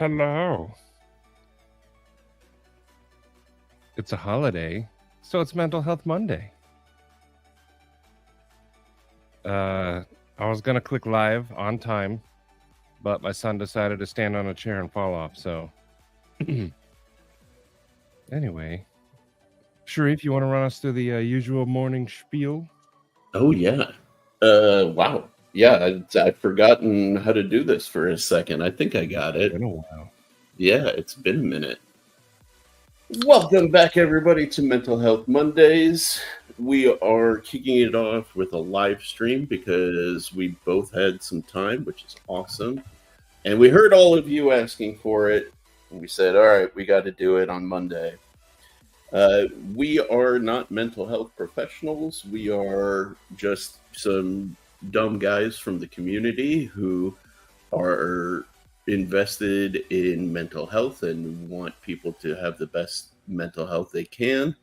Hello. It's a holiday, so it's Mental Health Monday. Uh, I was gonna click live on time, but my son decided to stand on a chair and fall off. So, anyway, Sharif, you want to run us through the usual morning spiel? Oh yeah. Wow. Yeah, I've forgotten how to do this for a second. I think I got It's it. been a while. Yeah, it's been a minute. Welcome back, everybody, to Mental Health Mondays. We are kicking it off with a live stream because we both had some time, which is awesome. And we heard all of you asking for it. And we said, all right, we got to do it on Monday. We are not mental health professionals. We are just some dumb guys from the community who are invested in mental health and want people to have the best mental health they can.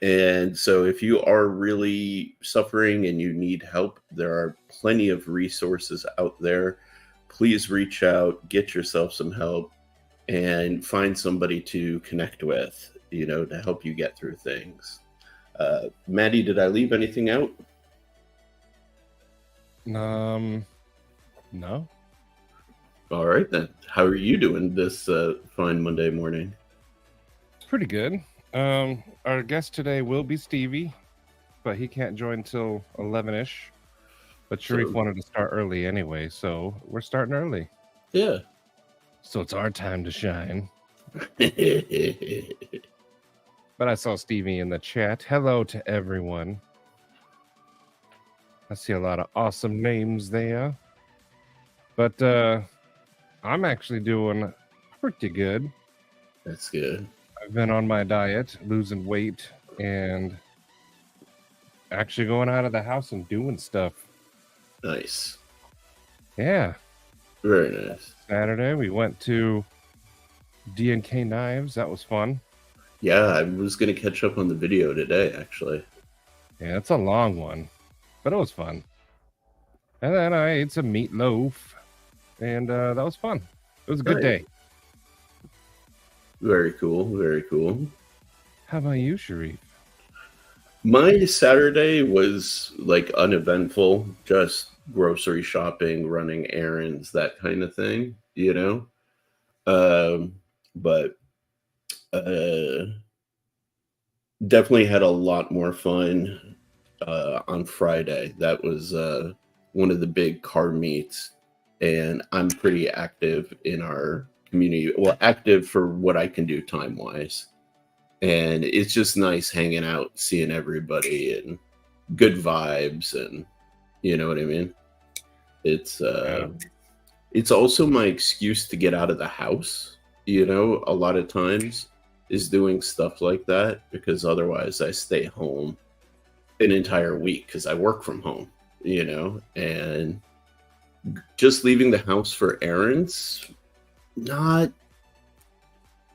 And so, if you are really suffering and you need help, there are plenty of resources out there. Please reach out, get yourself some help, and find somebody to connect with, to help you get through things. Maddie, did I leave anything out? No. All right, then. How are you doing this fine Monday morning? Pretty good. Our guest today will be Stevie, but he can't join till 11-ish. But Sharif wanted to start early anyway, so we're starting early. Yeah. So it's our time to shine. But I saw Stevie in the chat. Hello to everyone. I see a lot of awesome names there. But I'm actually doing pretty good. That's good. I've been on my diet, losing weight, and actually going out of the house and doing stuff. Nice. Yeah. Very nice. Saturday, we went to D&K Knives. That was fun. Yeah, I was going to catch up on the video today, actually. Yeah, it's a long one, but it was fun. And then I ate some meatloaf, and that was fun. It was a good day. Very cool. Very cool. How about you, Sharif? My Saturday was like uneventful, just grocery shopping, running errands, that kind of thing, But definitely had a lot more fun on Friday. That was one of the big car meets, and I'm pretty active in our community. Well, active for what I can do time wise, and it's just nice hanging out, seeing everybody, and good vibes, and you know what I mean. It's also my excuse to get out of the house. A lot of times is doing stuff like that, because otherwise I stay home an entire week because I work from home, and just leaving the house for errands, not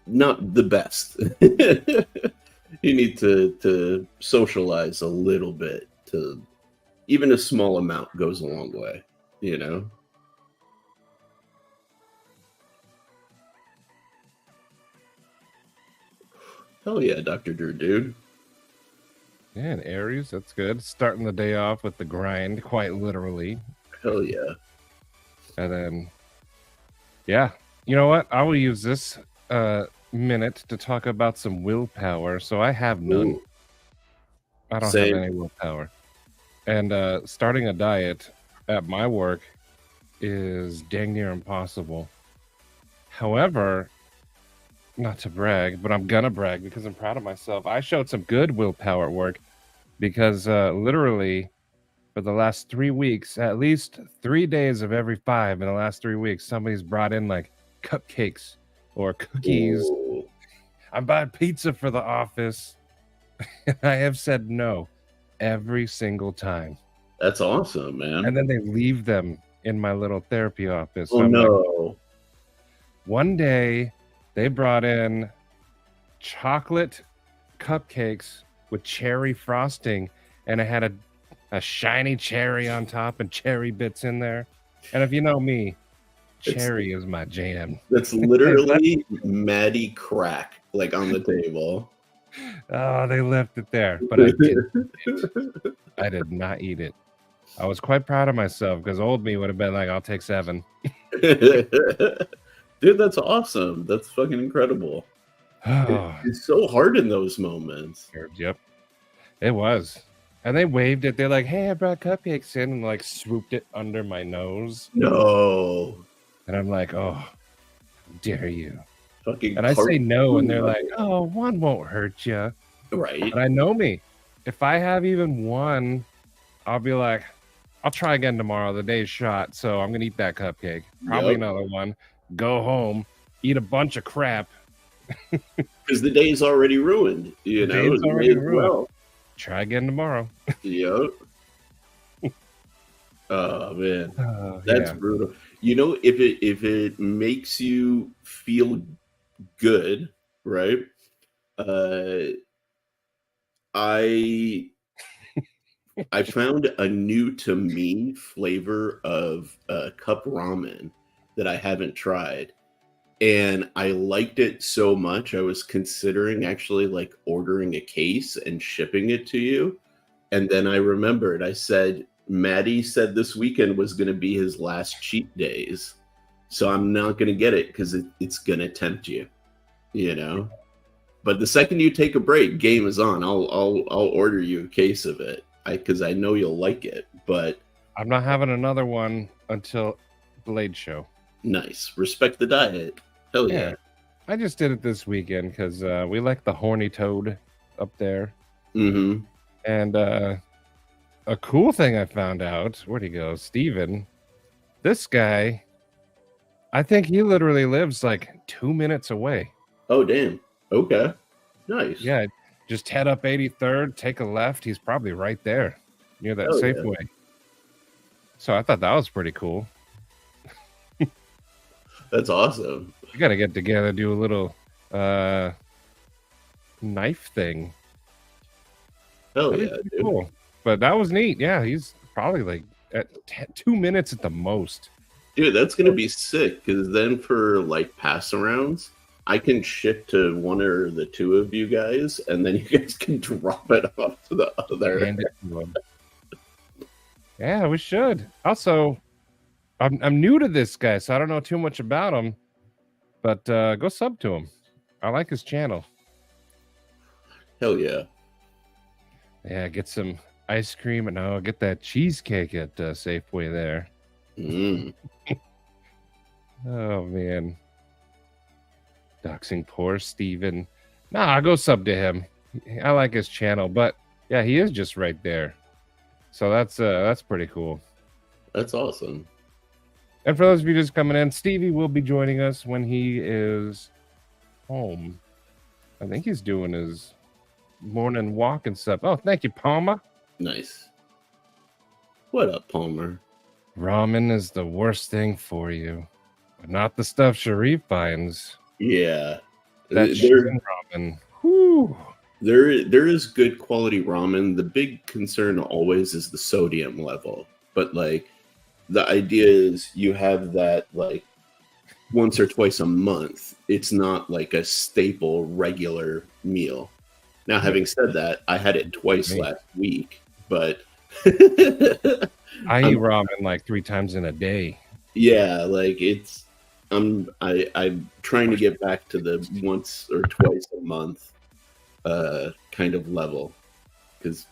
the best. You need to socialize a little bit. To even a small amount goes a long way, Hell yeah, Dr. Drew, dude. Yeah, and Aries, that's good. Starting the day off with the grind, quite literally. Hell yeah. And then, yeah, you know what? I will use this minute to talk about some willpower. So I have none. Ooh. I don't have any willpower. And starting a diet at my work is dang near impossible. However, not to brag, but I'm gonna brag because I'm proud of myself. I showed some good willpower at work because literally for the last 3 weeks, at least 3 days of every 5 in the last 3 weeks, somebody's brought in like cupcakes or cookies. Ooh. I'm buying pizza for the office. I have said no every single time. That's awesome, man. And then they leave them in my little therapy office. Oh, so no. Like, one day they brought in chocolate cupcakes with cherry frosting, and it had a shiny cherry on top and cherry bits in there. And if you know me, cherry is my jam. That's literally Maddie crack, like on the table. Oh, they left it there, but I did. I did not eat it. I was quite proud of myself because old me would have been like, "I'll take 7." Dude, that's awesome. That's fucking incredible. It's so hard in those moments. Yep, it was. And they waved it. They're like, "Hey, I brought cupcakes in," and like swooped it under my nose. No. And I'm like, "Oh, how dare you!" Fucking and I say no, and they're like, "Oh, one won't hurt you." Right. And I know me. If I have even one, I'll be like, I'll try again tomorrow. The day's shot, so I'm gonna eat that cupcake. Probably another one. Go home, eat a bunch of crap. Because the day's already ruined. You know, day's already ruined. Well. Try again tomorrow. Yep. Oh man, that's brutal. You know, if it makes you feel good, right? I found a new to me flavor of cup ramen that I haven't tried, and I liked it so much I was considering actually like ordering a case and shipping it to you. And then I remembered, I said, Maddie said this weekend was going to be his last cheat days. So I'm not going to get it because it's going to tempt you, you know? But the second you take a break, game is on. I'll order you a case of it because I know you'll like it. But I'm not having another one until Blade Show. Nice. Respect the diet. Hell yeah. I just did it this weekend because we like the horny toad up there. Mm-hmm. And a cool thing I found out, where'd he go? Steven. This guy, I think he literally lives like 2 minutes away. Oh, damn. Okay. Nice. Yeah. Just head up 83rd, take a left. He's probably right there near that Safeway. Yeah. So I thought that was pretty cool. That's awesome. We got to get together, do a little knife thing. Hell yeah, dude. Cool. But that was neat. Yeah, he's probably like at 2 minutes at the most. Dude, that's going to be sick because then for like pass arounds, I can ship to one or the two of you guys, and then you guys can drop it off to the other. Yeah, we should. Also, I'm new to this guy, so I don't know too much about him. But go sub to him. I like his channel. Hell yeah. Yeah, get some ice cream and get that cheesecake at Safeway there. Oh, man. Doxing poor Steven. Nah, I'll go sub to him. I like his channel, but yeah, he is just right there. So that's pretty cool. That's awesome. And for those of you just coming in, Stevie will be joining us when he is home. I think he's doing his morning walk and stuff. Oh, thank you, Palmer. Nice. What up, Palmer? Ramen is the worst thing for you, but not the stuff Sharif finds. Yeah. That ramen. Whew. There is good quality ramen. The big concern always is the sodium level. But like the idea is you have that like once or twice a month. It's not like a staple regular meal. Now, having said that, I had it twice last week, but I eat ramen like 3 times in a day. Yeah, like I'm trying to get back to the once or twice a month kind of level because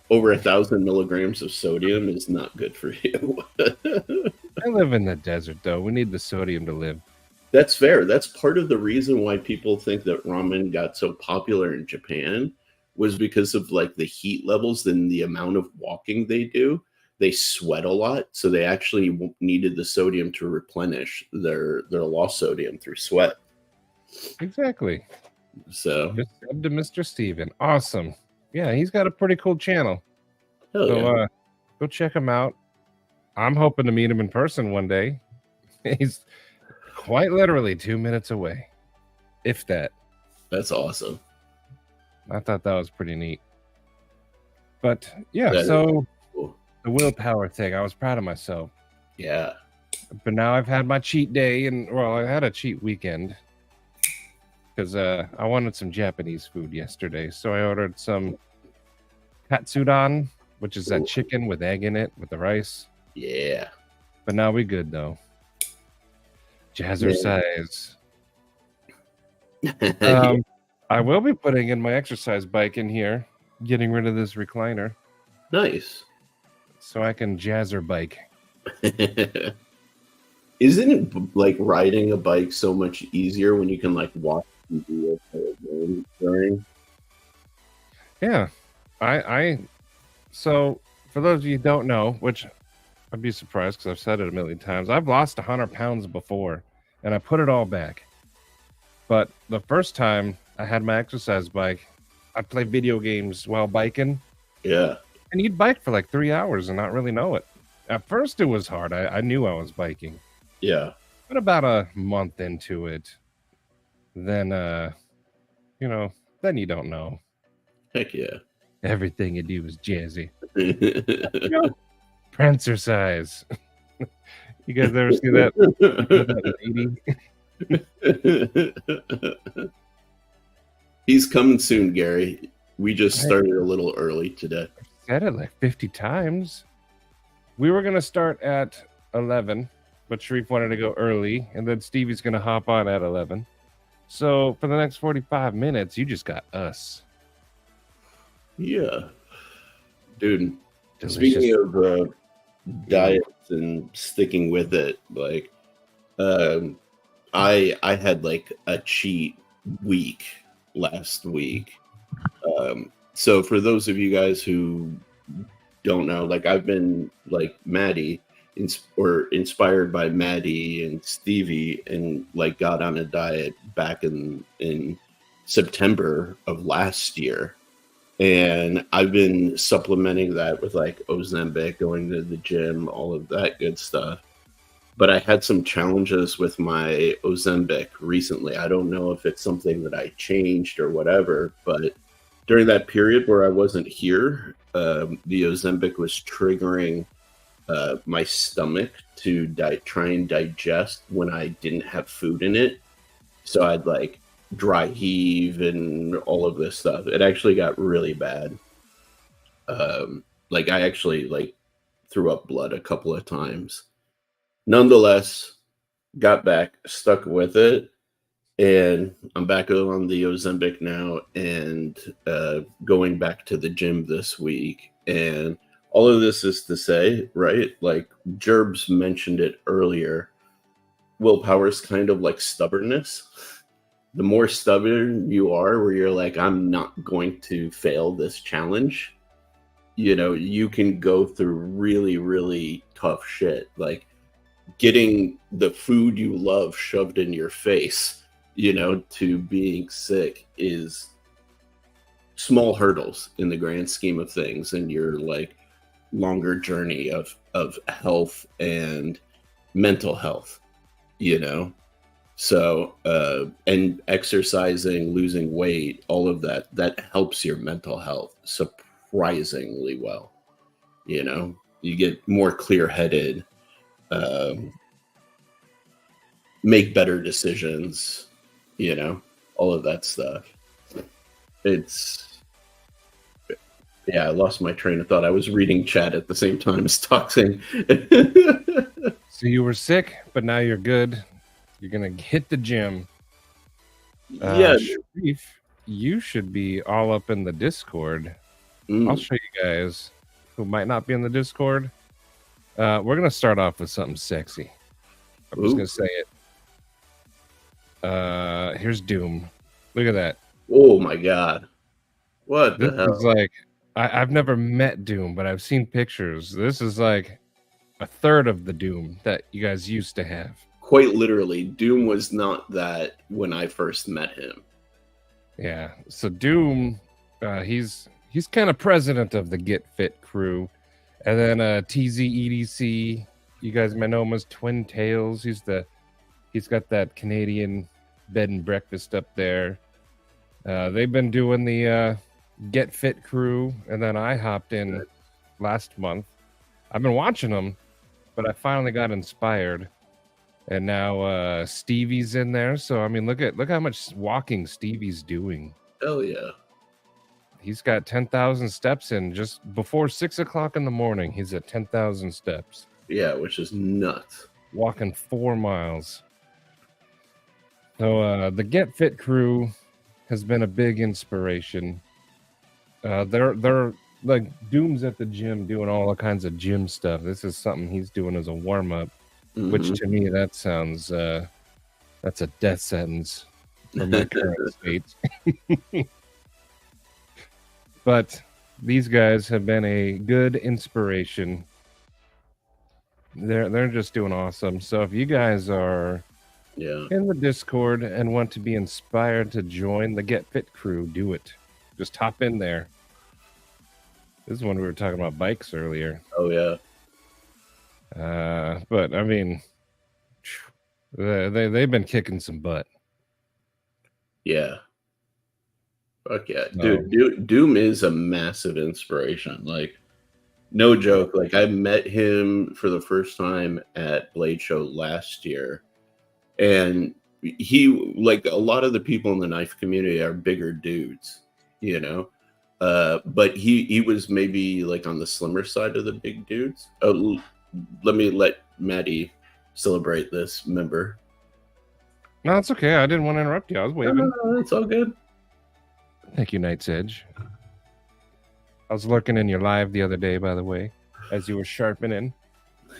over 1,000 milligrams of sodium is not good for you. I live in the desert though. We need the sodium to live. That's fair. That's part of the reason why people think that ramen got so popular in Japan was because of like the heat levels and the amount of walking they do. They sweat a lot, so they actually needed the sodium to replenish their lost sodium through sweat. Exactly. So just sub to Mr. Steven. Awesome. Yeah, he's got a pretty cool channel. Hell go check him out. I'm hoping to meet him in person one day. He's quite literally 2 minutes away, if that. That's awesome. I thought that was pretty neat. But yeah, so cool. The willpower thing, I was proud of myself. Yeah. But now I've had my cheat day, and well, I had a cheat weekend because I wanted some Japanese food yesterday, so I ordered some katsudon, which is that chicken with egg in it with the rice. Yeah. But now we good though. Jazzercise. I will be putting in my exercise bike in here, getting rid of this recliner. Nice. So I can jazzer bike. Isn't it like riding a bike so much easier when you can like watch TV during? Yeah. So for those of you who don't know, which I'd be surprised because I've said it a million times, I've lost 100 pounds before and I put it all back. But the first time I had my exercise bike, I'd play video games while biking. Yeah. And you'd bike for like 3 hours and not really know it. At first it was hard. I knew I was biking. Yeah. But about a month into it, then then you don't know. Heck yeah. Everything you do is jazzy. Prancercise. You guys ever see that lady? He's coming soon, Gary. We just started a little early today. I've said it like 50 times. We were going to start at 11, but Sharif wanted to go early, and then Stevie's going to hop on at 11. So for the next 45 minutes, you just got us. Yeah. Dude, Delicious. Speaking of diets and sticking with it, like, I had like a cheat week last week. So for those of you guys who don't know, like I've been like Maddie inspired by Maddie and Stevie and like got on a diet back in September of last year. And I've been supplementing that with like Ozempic, going to the gym, all of that good stuff. But I had some challenges with my Ozempic recently. I don't know if it's something that I changed or whatever, but during that period where I wasn't here, the Ozempic was triggering my stomach to try and digest when I didn't have food in it. So I'd like dry heave and all of this stuff. It actually got really bad. Like I actually like threw up blood a couple of times. Nonetheless, got back, stuck with it, and I'm back on the Ozempic now and going back to the gym this week. And all of this is to say, right, like Gerbs mentioned it earlier, willpower is kind of like stubbornness. The more stubborn you are, where you're like, I'm not going to fail this challenge, you can go through really, really tough shit. Like getting the food you love shoved in your face, to being sick is small hurdles in the grand scheme of things. And your like longer journey of health and mental health, So, and exercising, losing weight, all of that helps your mental health surprisingly well. You get more clear-headed, make better decisions, all of that stuff. Yeah, I lost my train of thought. I was reading chat at the same time as talking. So you were sick, but now you're good. You're going to hit the gym. Yeah. Sharif, you should be all up in the Discord. I'll show you guys who might not be in the Discord. We're going to start off with something sexy. I'm just going to say it. Here's Doom. Look at that. Oh, my God. What the hell? Is like, I've never met Doom, but I've seen pictures. This is like a third of the Doom that you guys used to have. Quite literally, Doom was not that when I first met him. Yeah, so Doom, he's kind of president of the Get Fit crew, and then TZEDC, you guys might know him as Twin Tails. He's got that Canadian bed and breakfast up there. They've been doing the Get Fit crew, and then I hopped in last month. I've been watching them, but I finally got inspired. And now Stevie's in there. So I mean, look how much walking Stevie's doing. Hell yeah. He's got 10,000 steps in just before 6 o'clock in the morning. He's at 10,000 steps. Yeah, which is nuts. Walking 4 miles. So the Get Fit crew has been a big inspiration. They're like Doom's at the gym doing all kinds of gym stuff. This is something he's doing as a warm-up, which to me that sounds that's a death sentence for my current state. But these guys have been a good inspiration. They're just doing awesome. So if you guys are in the Discord and want to be inspired to join the Get Fit crew, do it. Just hop in there. This is when we were talking about bikes earlier. Oh yeah. But I mean, they've been kicking some butt. Yeah. Fuck yeah. Dude, Doom is a massive inspiration. Like, no joke. Like, I met him for the first time at Blade Show last year. And he, like, a lot of the people in the knife community are bigger dudes, you know? But he was maybe, like, on the slimmer side of the big dudes. Oh, let me let Maddie celebrate this member. No, it's okay. I didn't want to interrupt you. I was waving. No, it's all good. Thank you, Night's Edge. I was lurking in your live the other day, by the way, as you were sharpening.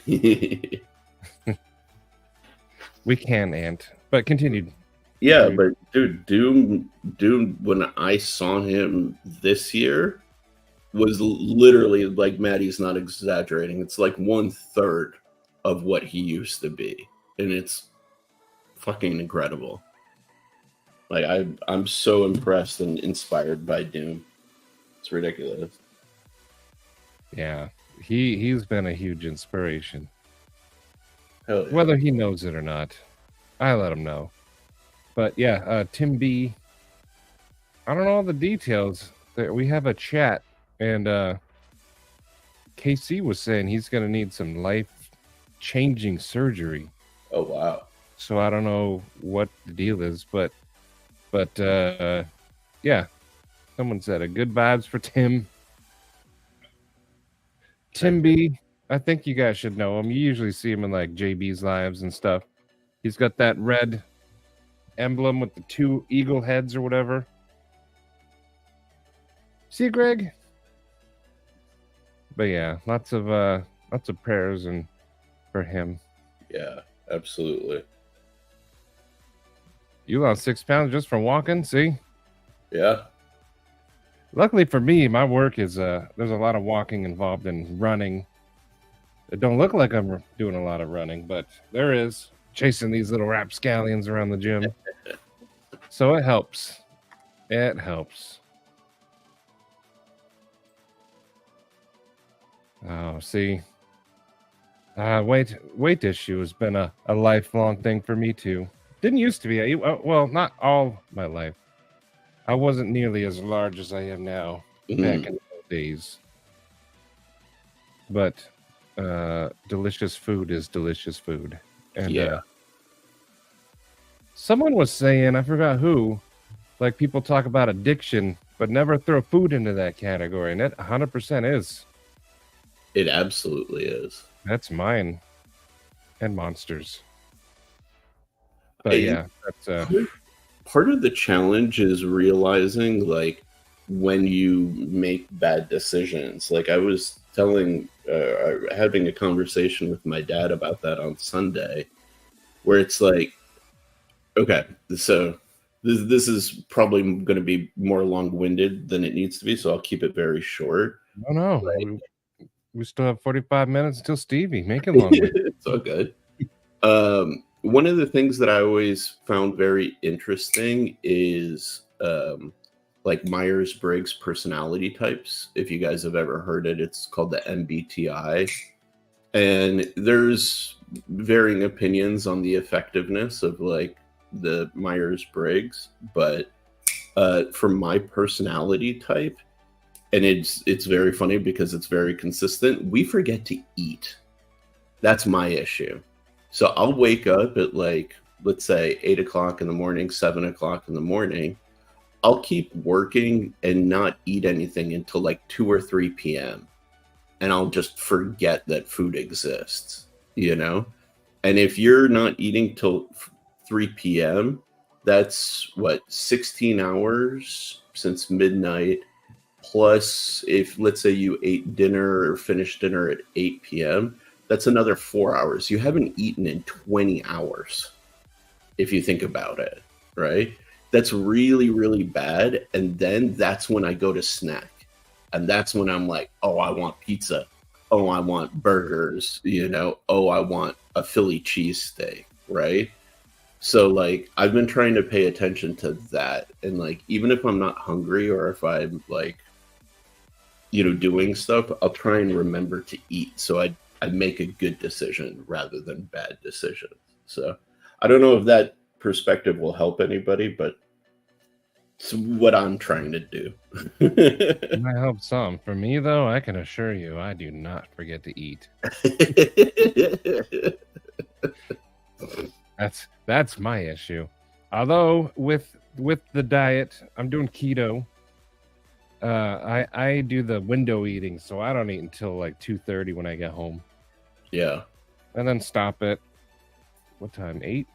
We can, Ant. But continued. Yeah, but dude, Doom, when I saw him this year, was literally, like, Maddie's not exaggerating. It's like 1/3 of what he used to be. And it's fucking incredible. Like, I'm so impressed and inspired by Doom. It's ridiculous. Yeah, he's been a huge inspiration. Hell yeah. Whether he knows it or not, I let him know. But yeah, Tim B. I don't know all the details. We have a chat, and KC was saying he's going to need some life-changing surgery. Oh wow! So I don't know what the deal is, but yeah, someone said good vibes for Tim. Tim B. I think you guys should know him. You usually see him in like JB's lives and stuff. He's got that red emblem with the 2 eagle heads or whatever. See, Greg? But yeah, lots of prayers and for him. Yeah, absolutely. You lost 6 pounds just from walking. See? Yeah. Luckily for me, my work is there's a lot of walking involved in running. It don't look like I'm doing a lot of running, but there is, chasing these little rapscallions around the gym. So it helps. It helps. Oh, see. Weight issue has been a lifelong thing for me too. Didn't used to be. Well, not all my life. I wasn't nearly as large as I am now back in the days. But delicious food is delicious food. And yeah. Someone was saying, I forgot who, like people talk about addiction, but never throw food into that category. And it 100% is. It absolutely is. That's mine. And Monsters. But yeah, that's part of the challenge is realizing, like, when you make bad decisions. Like, I was having a conversation with my dad about that on Sunday, where it's like, okay, so this is probably going to be more long-winded than it needs to be, so I'll keep it very short. No, like, we still have 45 minutes until Stevie. Make it long-winded. It's all good. One of the things that I always found very interesting is like Myers-Briggs personality types. If you guys have ever heard it, it's called the MBTI. And there's varying opinions on the effectiveness of like the Myers-Briggs, but for my personality type, and it's very funny because it's very consistent, we forget to eat. That's my issue. So I'll wake up at like, let's say 8 o'clock in the morning, 7 o'clock in the morning. I'll keep working and not eat anything until like 2 or 3 p.m. And I'll just forget that food exists, you know? And if you're not eating till 3 p.m., that's what, 16 hours since midnight. Plus, if let's say you ate dinner or finished dinner at 8 p.m., that's another 4 hours. You haven't eaten in 20 hours, if you think about it, right? That's really, really bad. And then that's when I go to snack. And that's when I'm like, oh, I want pizza. Oh, I want burgers, Oh, I want a Philly cheesesteak, right? So, like, I've been trying to pay attention to that. And, like, even if I'm not hungry or if I'm, like, doing stuff, I'll try and remember to eat. So I make a good decision rather than bad decisions. So I don't know if that perspective will help anybody, but it's what I'm trying to do. It might help some. For me, though, I can assure you, I do not forget to eat. That's my issue. Although with the diet, I'm doing keto. I do the window eating, so I don't eat until like 2:30 when I get home. Yeah. And then stop at what time? 8?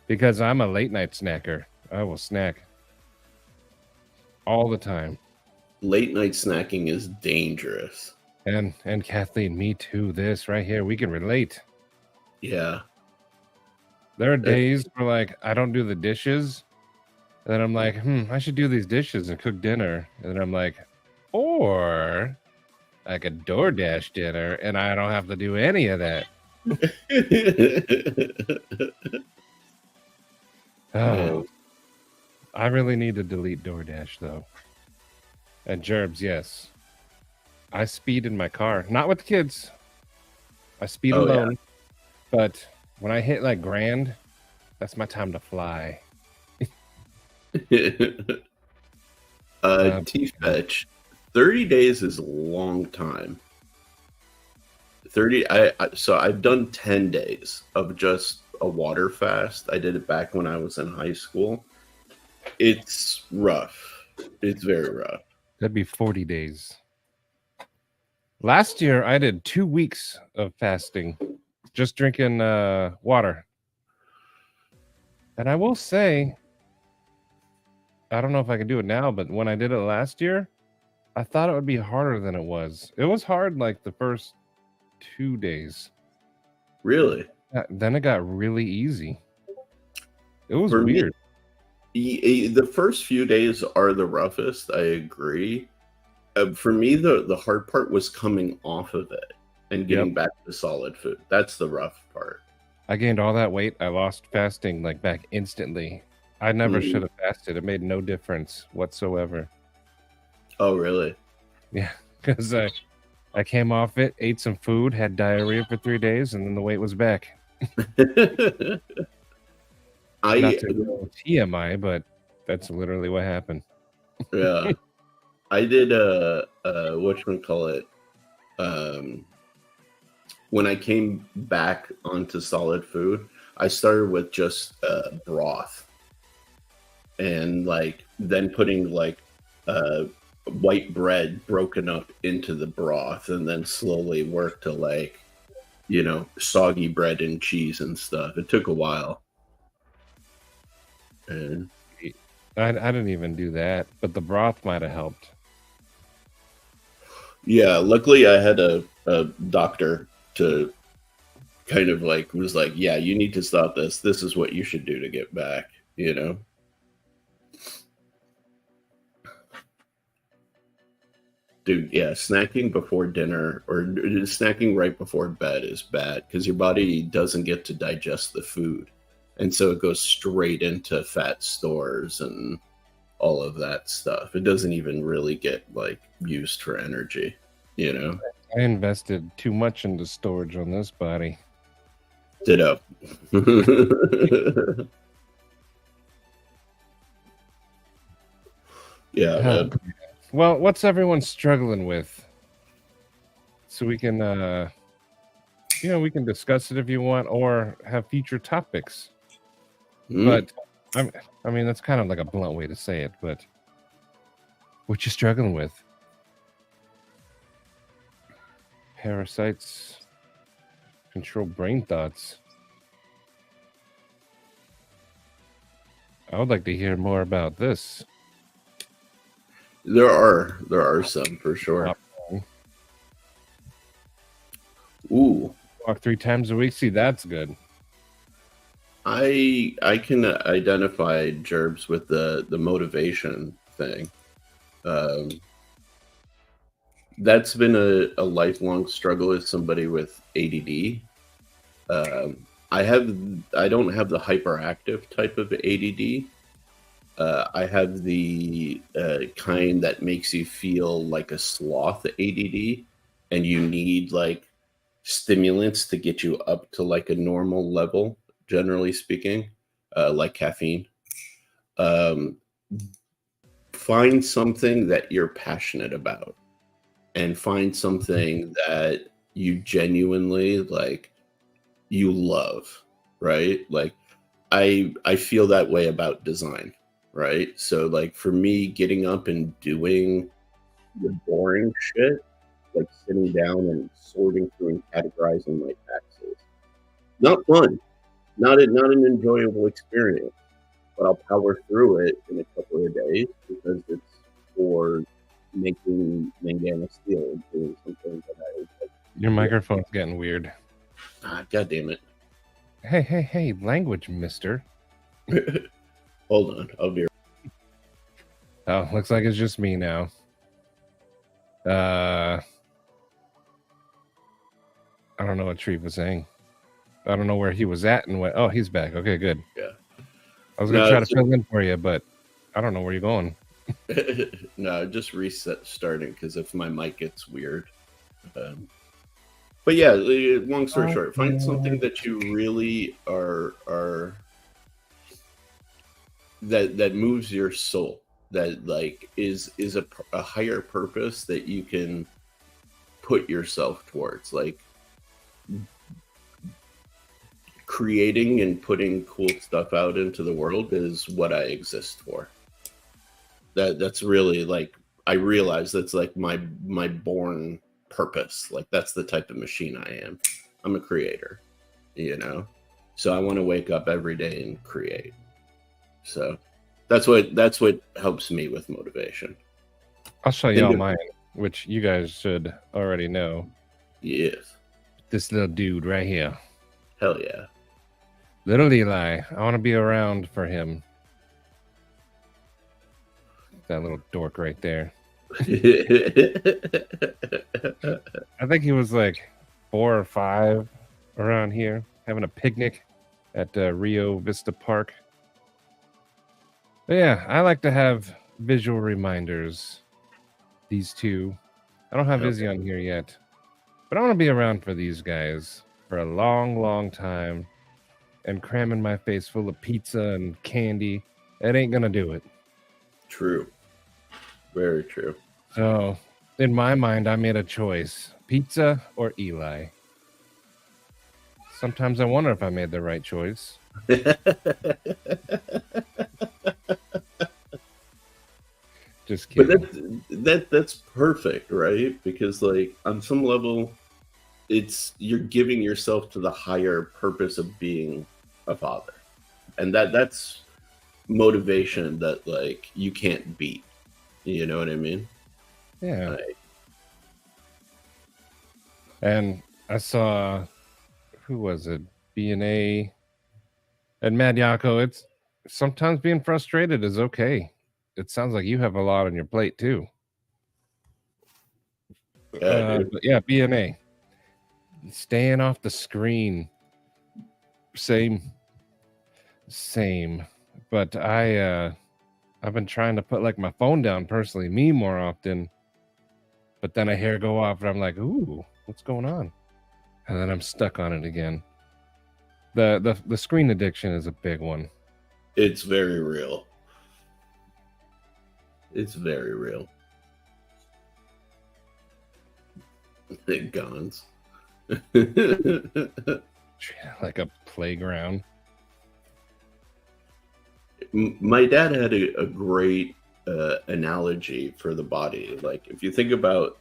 Because I'm a late night snacker. I will snack all the time. Late night snacking is dangerous. And Kathleen, me too. This right here, we can relate. Yeah. There are days where like I don't do the dishes. And then I'm like, I should do these dishes and cook dinner. And then I'm like, or I could DoorDash dinner and I don't have to do any of that. Oh, I really need to delete DoorDash though. And Gerbs, yes. I speed in my car. Not with the kids. I speed alone. Yeah. But when I hit like grand, that's my time to fly. T-Fetch, 30 days is a long time. 30 so I've done 10 days of just a water fast. I did it back when I was in high school. It's rough. It's very rough. That'd be 40 days. Last year I did 2 weeks of fasting, just drinking water. And I will say, I don't know if I can do it now, but when I did it last year, I thought it would be harder than it was. It was hard like the first 2 days. Really? Then it got really easy. It was weird. The first few days are the roughest, I agree. For me, the hard part was coming off of it and getting back to solid food. That's the rough part. I gained all that weight. I lost fasting like back instantly. I never should have fasted. It made no difference whatsoever. Oh, really? Yeah, because I came off it, ate some food, had diarrhea for 3 days, and then the weight was back. Not to go TMI, but that's literally what happened. Yeah. I did whatchamacallit, when I came back onto solid food, I started with just broth. And like then putting like white bread broken up into the broth and then slowly work to like, soggy bread and cheese and stuff. It took a while. And I didn't even do that, but the broth might have helped. Yeah, luckily I had a doctor to kind of like was like, yeah, you need to stop this. This is what you should do to get back, Dude, yeah, snacking before dinner or snacking right before bed is bad because your body doesn't get to digest the food. And so it goes straight into fat stores and all of that stuff. It doesn't even really get like used for energy, I invested too much into storage on this body. Ditto. Yeah. Well, what's everyone struggling with? So we can we can discuss it if you want, or have future topics. But I mean, that's kind of like a blunt way to say it. But what you struggling with? Parasites control brain thoughts. I would like to hear more about this. There are some for sure. Ooh, walk 3 times a week. See, that's good. I can identify Gerbs with the motivation thing. That's been a lifelong struggle as somebody with ADD. I don't have the hyperactive type of ADD. I have the kind that makes you feel like a sloth ADD, and you need like stimulants to get you up to like a normal level, generally speaking, like caffeine. Find something that you're passionate about, and find something that you genuinely like, you love, right? Like I feel that way about design, right? So like for me, getting up and doing the boring shit, like sitting down and sorting through and categorizing my taxes, not fun, not an enjoyable experience, but I'll power through it in a couple of days because it's for making Mangana steel and doing something that I like. Your microphone's getting weird. God damn it. Hey, language, mister. Hold on, I'll be right. Oh, looks like it's just me now. I don't know what Treef was saying. I don't know where he was at and what. Oh, he's back. Okay, good. Yeah. I was gonna try to fill in for you, but I don't know where you're going. No, just reset starting because if my mic gets weird. But yeah, long story short, find something that you really are that moves your soul, that like is a higher purpose that you can put yourself towards, like creating and putting cool stuff out into the world is what I exist for. That's really like, I realize that's like my born purpose. Like that's the type of machine I am. I'm a creator, so I want to wake up every day and create. So that's what helps me with motivation. I'll show y'all mine, which you guys should already know. Yes. This little dude right here. Hell yeah. Little Eli. I want to be around for him. That little dork right there. I think he was like 4 or 5 around here having a picnic at Rio Vista Park. But yeah, I like to have visual reminders. These two. I don't have Izzy on here yet, but I want to be around for these guys for a long, long time, and cramming my face full of pizza and candy. It ain't gonna do it. True. Very true. So, in my mind, I made a choice: pizza or Eli. Sometimes I wonder if I made the right choice. Just kidding. But that's perfect, right? Because like on some level, you're giving yourself to the higher purpose of being a father, and that's motivation that like you can't beat. You know what I mean? Yeah. And I saw, who was it? B&A and Mad Yako. It's sometimes being frustrated is okay. It sounds like you have a lot on your plate too. But yeah, B&A. Staying off the screen. Same. But I've been trying to put like my phone down personally, me more often. But then I hear it go off and I'm like, ooh, what's going on? And then I'm stuck on it again. The screen addiction is a big one. It's very real. It's very real. Big guns. Like a playground. My dad had a great analogy for the body. Like if you think about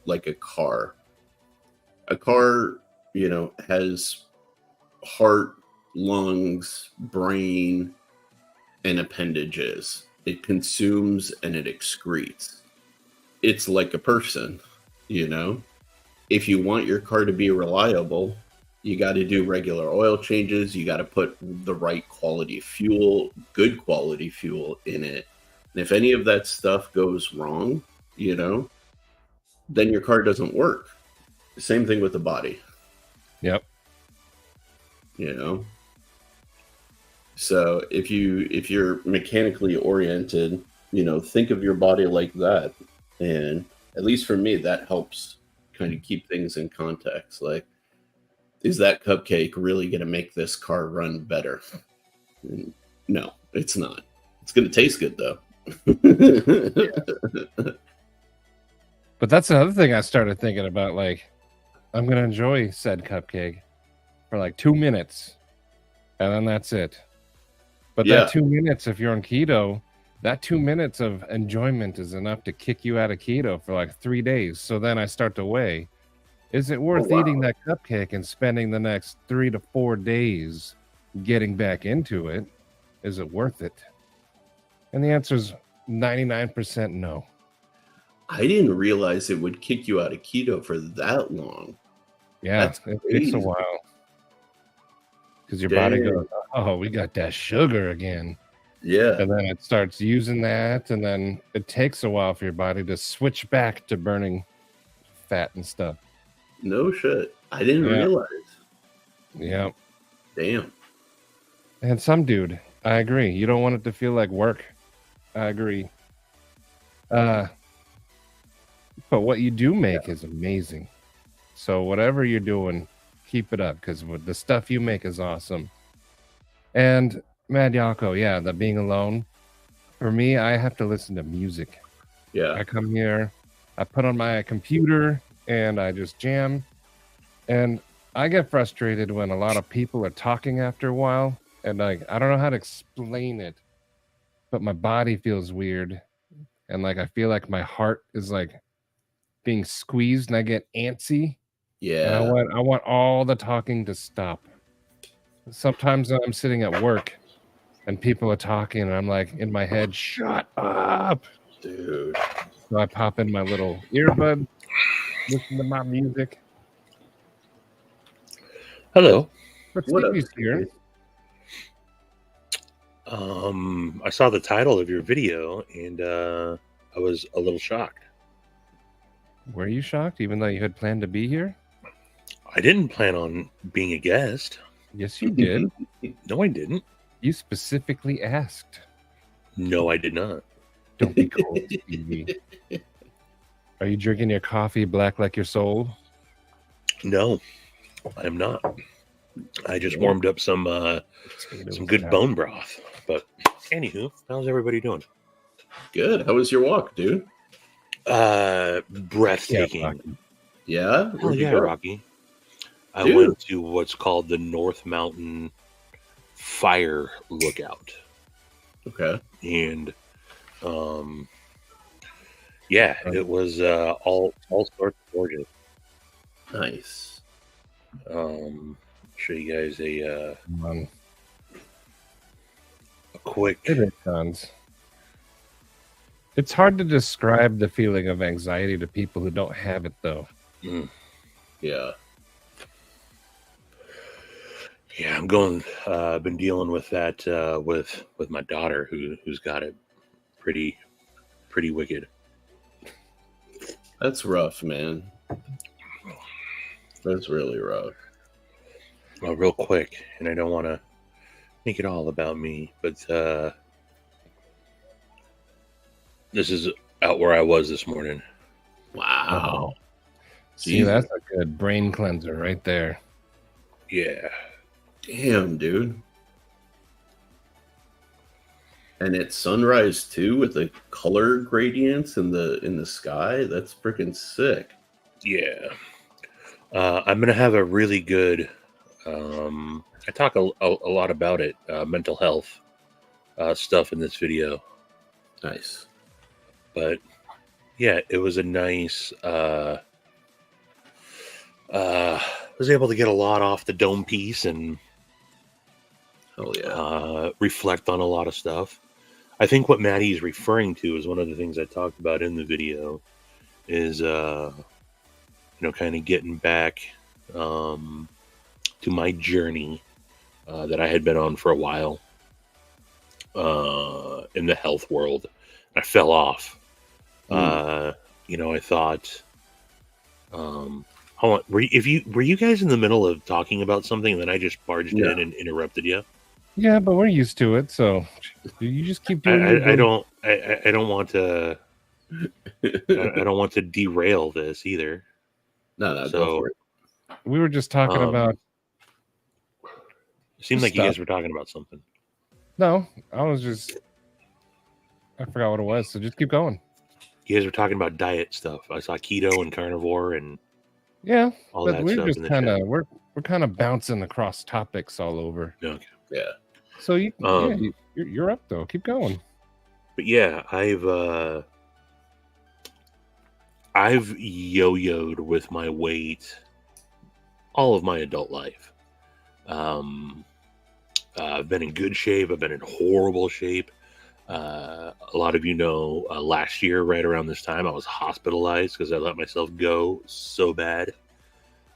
like a car, has heart, lungs, brain, and appendages. It consumes and it excretes. It's like a person, If you want your car to be reliable, you got to do regular oil changes. You got to put the right quality fuel, good quality fuel in it. And if any of that stuff goes wrong, then your car doesn't work. Same thing with the body. Yep. So if you're mechanically oriented, think of your body like that. And at least for me, that helps kind of keep things in context. Like, is that cupcake really going to make this car run better? No, it's not. It's going to taste good though. But that's another thing I started thinking about. Like, I'm going to enjoy said cupcake for like 2 minutes, and then that's it. But that 2 minutes, if you're on keto, that 2 minutes of enjoyment is enough to kick you out of keto for like 3 days. So then I start to weigh, is it worth eating that cupcake and spending the next 3 to 4 days getting back into it? Is it worth it? And the answer is 99% no. I didn't realize it would kick you out of keto for that long. Yeah, it takes a while. Because your body goes, oh, we got that sugar again. Yeah. And then it starts using that, and then it takes a while for your body to switch back to burning fat and stuff. No shit. I didn't realize. Yeah. Damn. And some dude, I agree. You don't want it to feel like work. I agree. But what you do make is amazing. So whatever you're doing, keep it up, because the stuff you make is awesome. And Mad Yako, the being alone. For me, I have to listen to music. Yeah. I come here, I put on my computer, and I just jam. And I get frustrated when a lot of people are talking after a while, and I don't know how to explain it, but my body feels weird, and like I feel like my heart is like being squeezed, and I get antsy. Yeah. And I want all the talking to stop. Sometimes I'm sitting at work and people are talking, and I'm like in my head, shut up, dude. So I pop in my little earbud, listen to my music. Hello. But Stevie's here. I saw the title of your video, and I was a little shocked. Were you shocked, even though you had planned to be here? I didn't plan on being a guest. Yes, you did. No, I didn't. You specifically asked. No, I did not. Don't be cold, Stevie. Are you drinking your coffee black like your soul? No, I am not. I just warmed up some good bone broth. But anywho, how's everybody doing? Good. How was your walk, dude? Breathtaking. Yeah? Oh, yeah, Rocky. I went to what's called the North Mountain Fire Lookout. Okay. And it was all sorts of gorgeous. Nice. Show you guys a quick. It's hard to describe the feeling of anxiety to people who don't have it, though. Yeah. Yeah, I'm been dealing with that with my daughter who's got it pretty wicked. That's rough, man. That's really rough. Well, real quick, and I don't want to make it all about me, but this is out where I was this morning. Wow. See, that's a good brain cleanser right there. Yeah. Damn, dude. And it's sunrise too, with the color gradients in the sky. That's freaking sick. Yeah. I'm going to have a really good. I talk a lot about it, mental health stuff in this video. Nice. But yeah, it was a nice. Was able to get a lot off the dome piece and reflect on a lot of stuff. I think what Maddie is referring to is one of the things I talked about in the video is, kind of getting back to my journey that I had been on for a while in the health world. I fell off. I thought, hold on, were you guys in the middle of talking about something and then I just barged in and interrupted you? Yeah, but we're used to it, so you just keep doing. I don't want to. I don't want to derail this either. No, go for it. We were just talking about. It seemed like you guys were talking about something. No, I forgot what it was. So just keep going. You guys were talking about diet stuff. I saw keto and carnivore and all that we're stuff. Just kind of we're kind of bouncing across topics all over. Okay. Yeah. So you're up though. Keep going. But yeah, I've yo-yoed with my weight all of my adult life. I've been in good shape. I've been in horrible shape. A lot of you know, last year, right around this time, I was hospitalized because I let myself go so bad.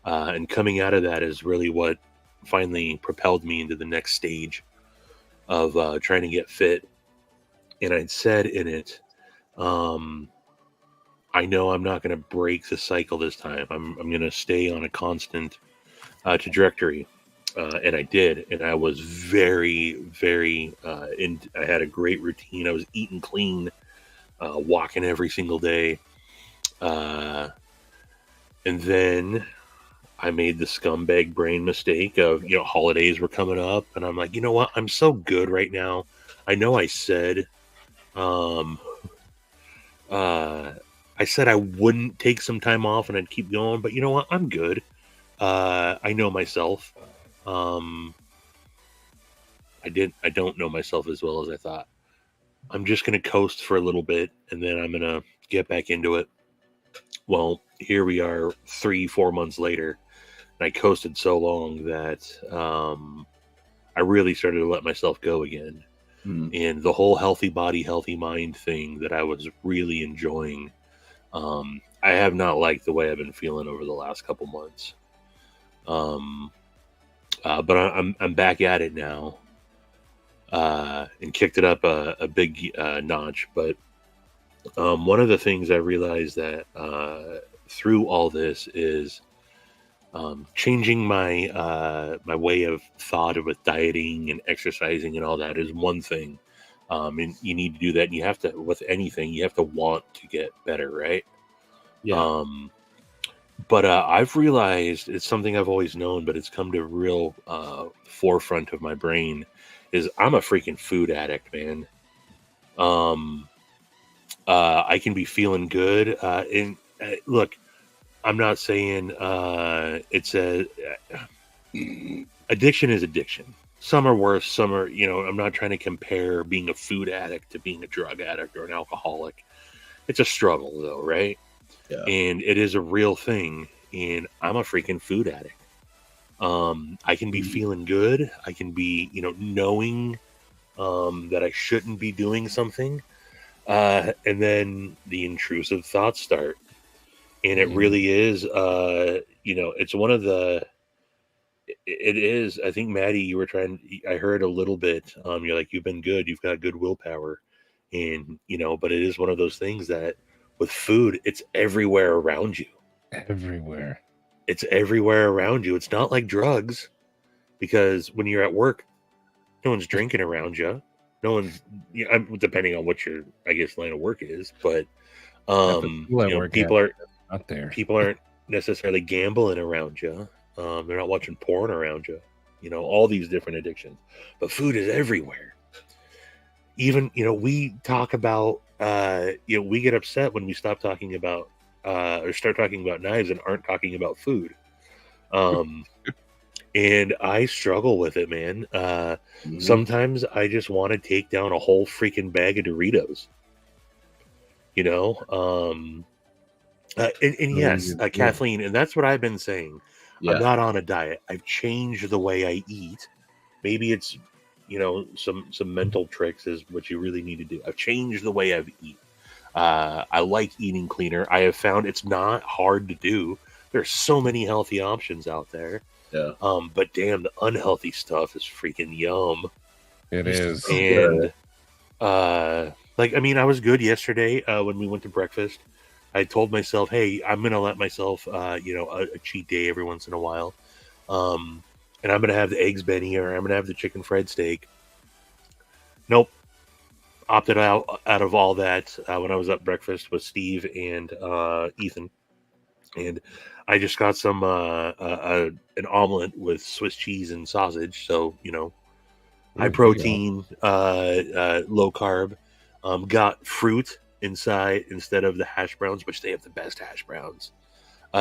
And coming out of that is really what finally propelled me into the next stage of trying to get fit. And I'd said in it, I know I'm not going to break the cycle this time. I'm going to stay on a constant trajectory. And I did. And I was very, very, I had a great routine. I was eating clean, walking every single day. And then I made the scumbag brain mistake of, holidays were coming up. And I'm like, you know what? I'm so good right now. I know I said, I said I wouldn't take some time off and I'd keep going, but you know what? I'm good. I know myself. I don't know myself as well as I thought. I'm just going to coast for a little bit and then I'm going to get back into it. Well, here we are 3-4 months later. And I coasted so long that I really started to let myself go again. And the whole healthy body, healthy mind thing that I was really enjoying, I have not liked the way I've been feeling over the last couple months. But I'm back at it now and kicked it up a big notch. But one of the things I realized that through all this is changing my my way of thought with dieting and exercising and all that is one thing. And you need to do that. And you have to, with anything, you have to want to get better, right? Yeah. But I've realized it's something I've always known, but it's come to real forefront of my brain is I'm a freaking food addict, man. I can be feeling good. And look, I'm not saying it's addiction is addiction. Some are worse. Some are, I'm not trying to compare being a food addict to being a drug addict or an alcoholic. It's a struggle though, right? Yeah. And it is a real thing. And I'm a freaking food addict. I can be feeling good. I can be, knowing that I shouldn't be doing something. And then the intrusive thoughts start. And it really is, it's one of the, it is, I think, Maddie, you were I heard a little bit, you're like, you've been good. You've got good willpower. And, but it is one of those things that with food, it's everywhere around you. Everywhere. It's everywhere around you. It's not like drugs because when you're at work, no one's drinking around you. No one's, depending on what your, I guess, line of work is, but, people are out there. People aren't necessarily gambling around you. They're not watching porn around you. All these different addictions. But food is everywhere. Even, we talk about, we get upset when we stop talking about, or start talking about knives and aren't talking about food. And I struggle with it, man. Sometimes I just want to take down a whole freaking bag of Doritos. You know, and yes, Kathleen, and that's what I've been saying. Yeah. I'm not on a diet. I've changed the way I eat. Maybe it's, some mental tricks is what you really need to do. I've changed the way I eat. I like eating cleaner. I have found it's not hard to do. There's so many healthy options out there. Yeah. But damn, the unhealthy stuff is freaking yum. It is. And I was good yesterday when we went to breakfast. I told myself, hey, I'm gonna let myself a cheat day every once in a while. And I'm gonna have the eggs Benny, or I'm gonna have the chicken fried steak. Nope. Opted out of all that when I was at breakfast with Steve and Ethan. And I just got some an omelet with Swiss cheese and sausage. So, high protein, low carb. Got fruit inside instead of the hash browns, which they have the best hash browns.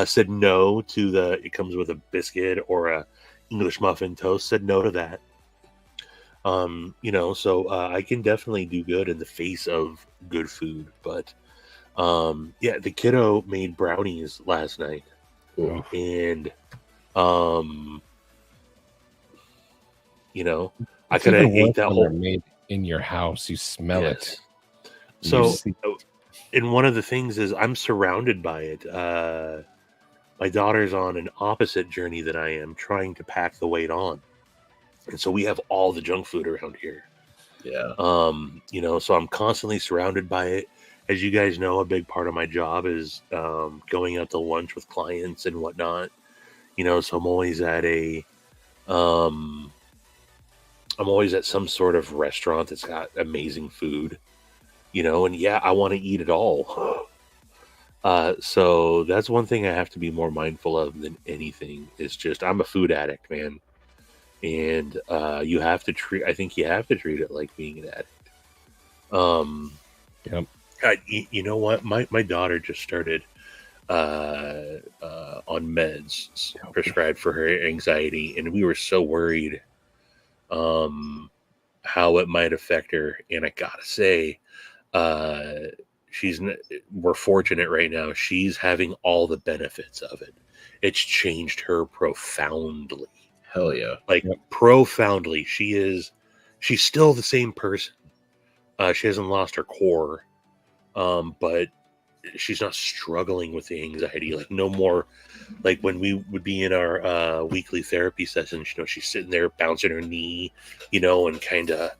Said no to it comes with a biscuit or a English muffin toast. Said no to that. So I can definitely do good in the face of good food. But the kiddo made brownies last night. Ooh. And I could have ate that whole made in your house. You smell it. So, and one of the things is I'm surrounded by it. My daughter's on an opposite journey than I am, trying to pack the weight on. And so we have all the junk food around here. Yeah. So I'm constantly surrounded by it. As you guys know, a big part of my job is going out to lunch with clients and whatnot. So I'm always at I'm always at some sort of restaurant that's got amazing food, and I want to eat it all. So that's one thing I have to be more mindful of than anything. Is just I'm a food addict, man. And you have to treat it like being an addict. Yep. You know what? My daughter just started on meds prescribed for her anxiety, and we were so worried how it might affect her. And I gotta say, we're fortunate right now. She's having all the benefits of it. It's changed her profoundly. Hell yeah. Profoundly. She's still the same person. She hasn't lost her core. But she's not struggling with the anxiety. No more like when we would be in our weekly therapy sessions, she's sitting there bouncing her knee, and kind of,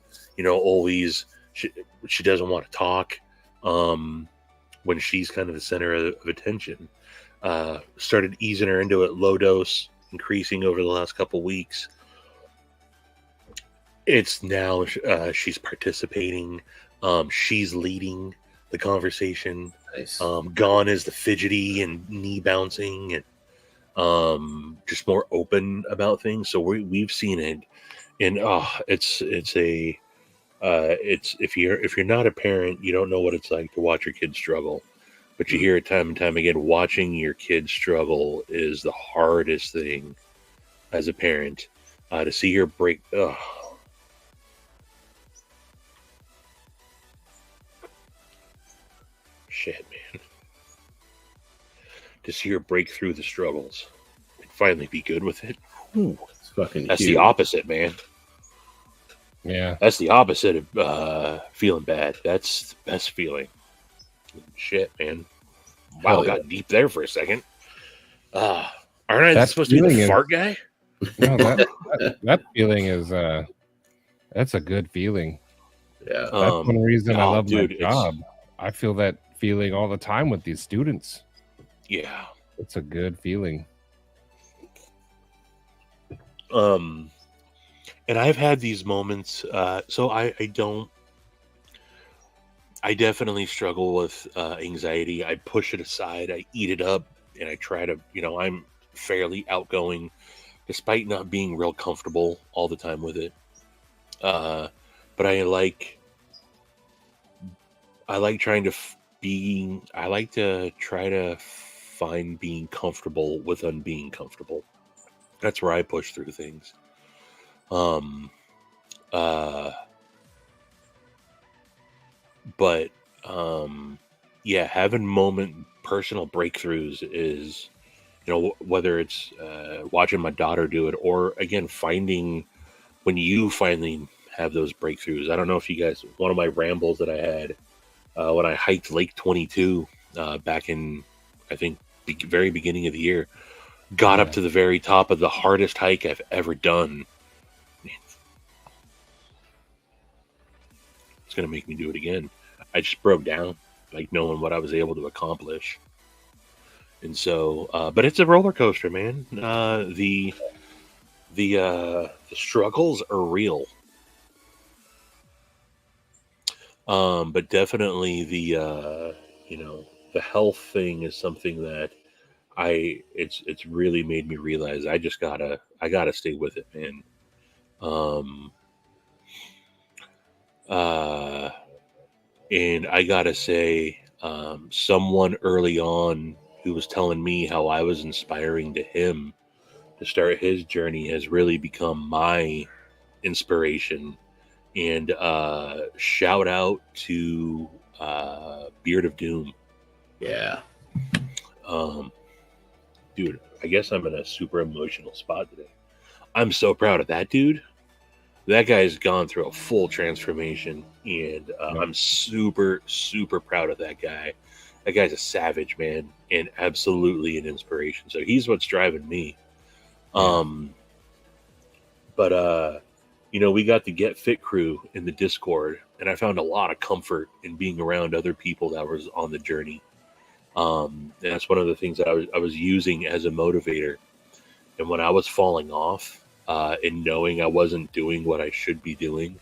always she doesn't want to talk when she's kind of the center of attention. Started easing her into it, low dose, increasing over the last couple weeks. It's now she's participating. She's leading the conversation. Nice. Gone is the fidgety and knee bouncing and just more open about things. So we've seen it, and it's if you're not a parent, you don't know what it's like to watch your kids struggle. But you hear it time and time again. Watching your kids struggle is the hardest thing as a parent. To see her break. Shit, man. To see her break through the struggles and finally be good with it. It's fucking That's huge. the opposite, man. Yeah. That's the opposite of feeling bad. That's the best feeling. Shit, man. Wow, got deep there for a second. Aren't I supposed to be the fart guy? No, that feeling is that's a good feeling. Yeah. That's one reason I love my job. I feel that feeling all the time with these students. Yeah. It's a good feeling. And I've had these moments. So I definitely struggle with anxiety. I push it aside. I eat it up, and I try to, I'm fairly outgoing, despite not being real comfortable all the time with it. But I like trying to I like to try to find being comfortable with unbeing comfortable. That's where I push through things. But yeah, having personal breakthroughs is, whether it's watching my daughter do it, or again finding when you finally have those breakthroughs. I don't know if you guys, one of my rambles that I had when I hiked Lake 22 back in, I think, very beginning of the year, got up to the very top of the hardest hike I've ever done. It's going to make me do it again. I just broke down, like knowing what I was able to accomplish. And so, but it's a roller coaster, man. The struggles are real. But definitely the health thing is something that it's really made me realize I gotta stay with it, man. And I gotta say, someone early on who was telling me how I was inspiring to him to start his journey has really become my inspiration. And shout out to Beard of Doom. Yeah. Dude, I guess I'm in a super emotional spot today. I'm so proud of that dude. That guy's gone through a full transformation, and I'm super, super proud of that guy. That guy's a savage, man, and absolutely an inspiration. So he's what's driving me. But we got the Get Fit crew in the Discord, and I found a lot of comfort in being around other people that was on the journey. And that's one of the things that I was using as a motivator. And when I was falling off, and knowing I wasn't doing what I should be doing,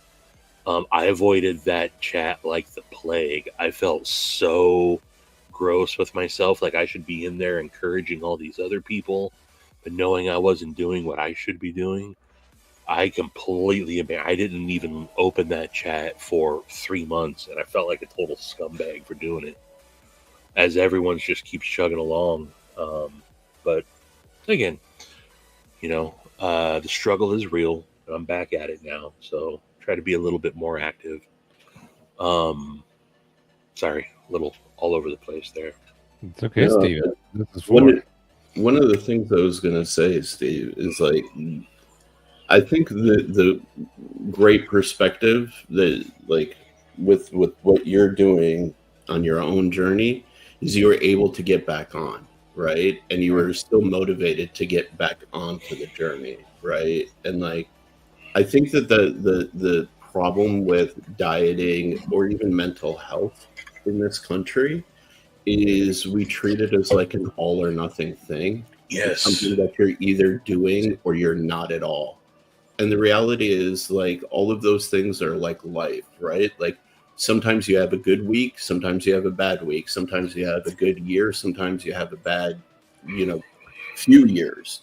I avoided that chat like the plague. I felt so gross with myself, like I should be in there encouraging all these other people, but knowing I wasn't doing what I should be doing, I didn't even open that chat for 3 months, and I felt like a total scumbag for doing it, as everyone's just keeps chugging along. But again, the struggle is real. I'm back at it now, so try to be a little bit more active. Sorry, a little all over the place there. It's okay, Steve. This is one of the things I was going to say, Steve, is like, I think the great perspective that, like, with what you're doing on your own journey is you were able to get back on, right? And you were still motivated to get back onto the journey, right? And like, I think that the problem with dieting or even mental health in this country is we treat it as like an all or nothing thing. Yes. It's something that you're either doing or you're not at all. And the reality is, like, all of those things are like life, right? Like, sometimes you have a good week, sometimes you have a bad week, sometimes you have a good year, sometimes you have a bad, few years,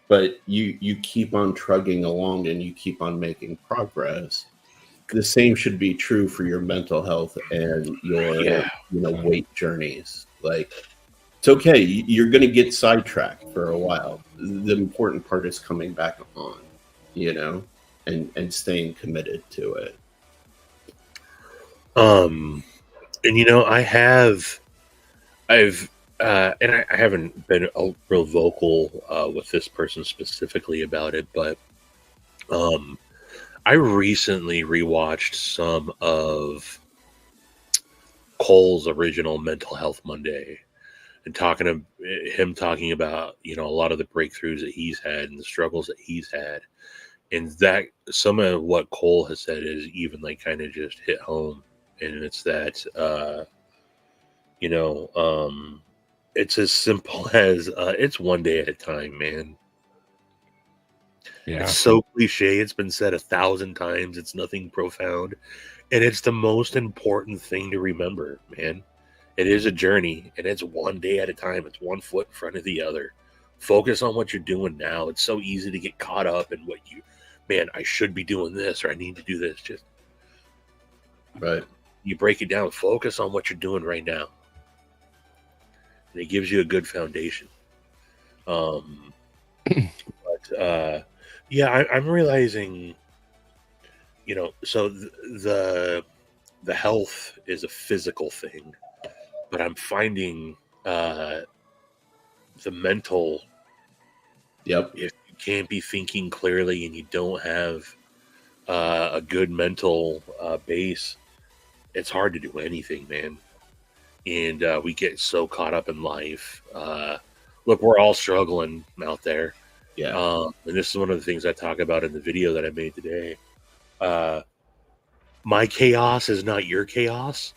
but you keep on trugging along and you keep on making progress. The same should be true for your mental health and your weight journeys. Like, it's okay, you're going to get sidetracked for a while. The important part is coming back on, and staying committed to it. And I haven't been real vocal with this person specifically about it, but I recently rewatched some of Cole's original Mental Health Monday, and talking about a lot of the breakthroughs that he's had and the struggles that he's had, and that some of what Cole has said is even like kind of just hit home, and it's that it's as simple as it's one day at a time, man. Yeah. It's so cliche. It's been said 1,000 times. It's nothing profound. And it's the most important thing to remember, man. It is a journey, and it's one day at a time. It's one foot in front of the other. Focus on what you're doing now. It's so easy to get caught up in I should be doing this, or I need to do this. Just right. You break it down. Focus on what you're doing right now. And it gives you a good foundation. But yeah, I'm realizing, so the health is a physical thing, but I'm finding uh, the mental. Yep. If you can't be thinking clearly and you don't have a good mental base, it's hard to do anything, man. And we get so caught up in life. Look, we're all struggling out there. Yeah. And this is one of the things I talk about in the video that I made today. My chaos is not your chaos.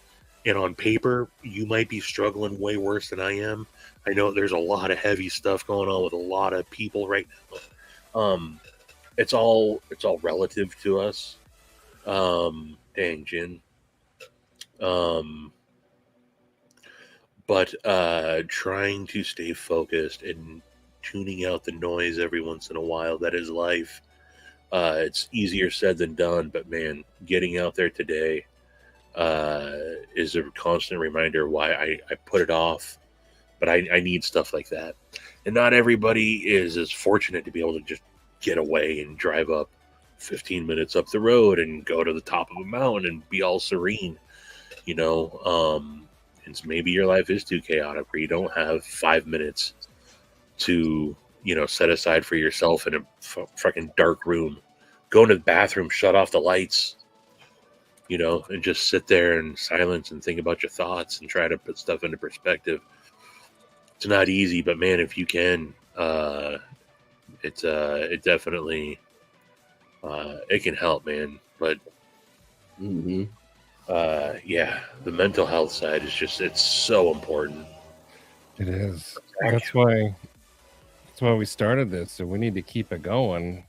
And on paper, you might be struggling way worse than I am. I know there's a lot of heavy stuff going on with a lot of people right now. It's all relative to us. Dang, Jin. But trying to stay focused and tuning out the noise every once in a while, that is life. It's easier said than done, but man, getting out there today is a constant reminder why I put it off. But I need stuff like that. And not everybody is as fortunate to be able to just get away and drive up 15 minutes up the road and go to the top of a mountain and be all serene, and so maybe your life is too chaotic where you don't have 5 minutes to, set aside for yourself in a fucking dark room. Go into the bathroom, shut off the lights, and just sit there in silence and think about your thoughts and try to put stuff into perspective. It's not easy, but man, if you can, it definitely it can help, man. But yeah, the mental health side is it's so important. It is. That's why we started this. So we need to keep it going,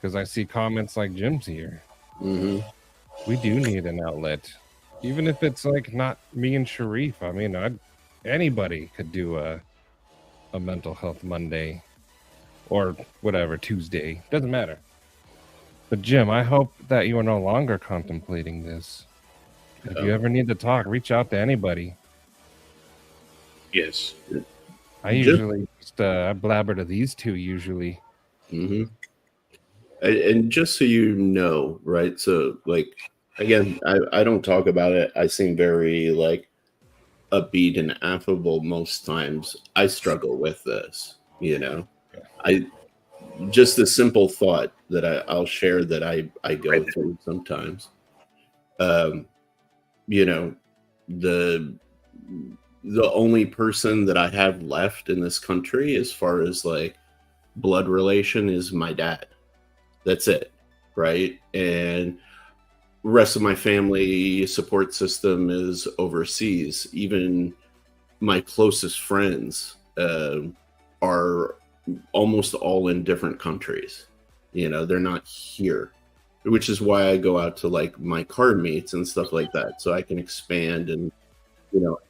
because I see comments like Jim's here. We do need an outlet, even if it's like not me and Sharif. I mean, anybody could do a mental health Monday or whatever, Tuesday, doesn't matter. But Jim, I hope that you are no longer contemplating this. If you ever need to talk, reach out to anybody. Yes. I usually just I blabber to these two usually. And just so you know, right? So like, again, I don't talk about it. I seem very like upbeat and affable most times. I struggle with this, I just a simple thought that I'll share that I go through sometimes. The only person that I have left in this country as far as like blood relation is my dad. That's it, right? And rest of my family support system is overseas. Even my closest friends are almost all in different countries. They're not here, which is why I go out to like my card meets and stuff like that, so I can expand and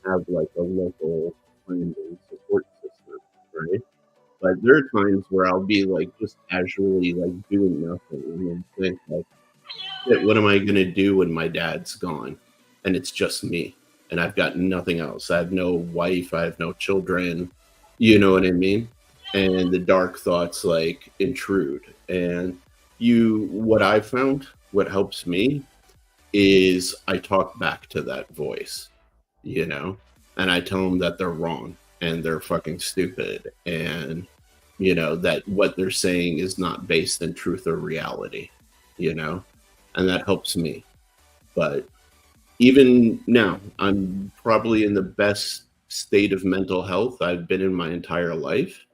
have like a local friend and support system, right? But there are times where I'll be like just casually like doing nothing and then think like, shit, what am I gonna do when my dad's gone and it's just me and I've got nothing else? I have no wife, I have no children, you know what I mean? And the dark thoughts like intrude. And what I found, what helps me is I talk back to that voice, and I tell them that they're wrong and they're fucking stupid, and that what they're saying is not based in truth or reality, and that helps me. But even now, I'm probably in the best state of mental health I've been in my entire life,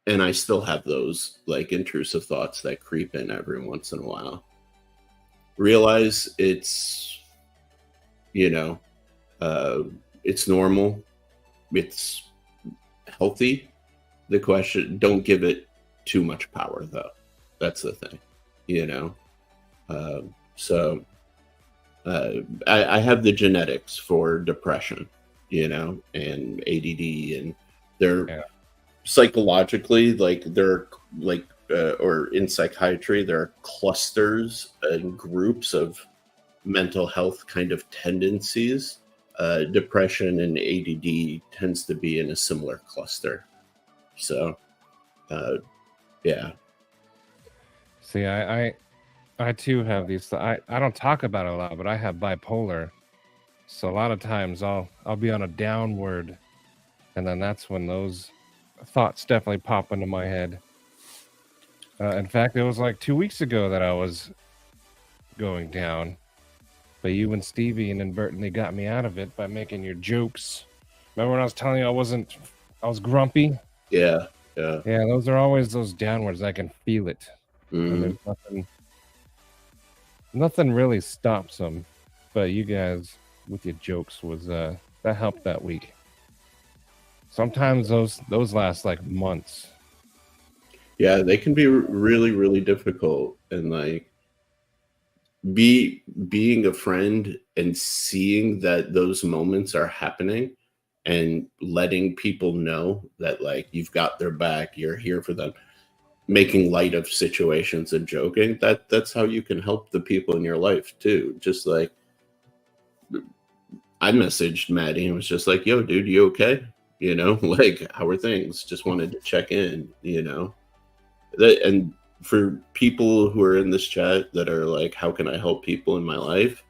and I still have those like intrusive thoughts that creep in every once in a while. Realize it's it's normal, it's healthy. The question, don't give it too much power though. That's the thing, so I have the genetics for depression, and ADD, and they're psychologically like they're like or in psychiatry there are clusters and groups of mental health kind of tendencies. Depression and ADD tends to be in a similar cluster. So Yeah. See, I too have these. I don't talk about it a lot, but I have bipolar. So a lot of times I'll be on a downward, and then that's when those thoughts definitely pop into my head. In fact, it was like 2 weeks ago that I was going down, but you and Stevie and Burton, they got me out of it by making your jokes. Remember when I was telling you I was grumpy? Yeah. Yeah, those are always those downwards. I can feel it. And Mhm. there's nothing really stops them. But you guys with your jokes was that helped that week. Sometimes those last like months. Yeah, they can be really, really difficult, and like being a friend and seeing that those moments are happening and letting people know that like you've got their back, you're here for them, making light of situations and joking, that's how you can help the people in your life too. Just like I messaged Maddie and was just like, yo, dude, you okay? You know, like how are things? Just wanted to check in, you know. And for people who are in this chat that are like, how can I help people in my life?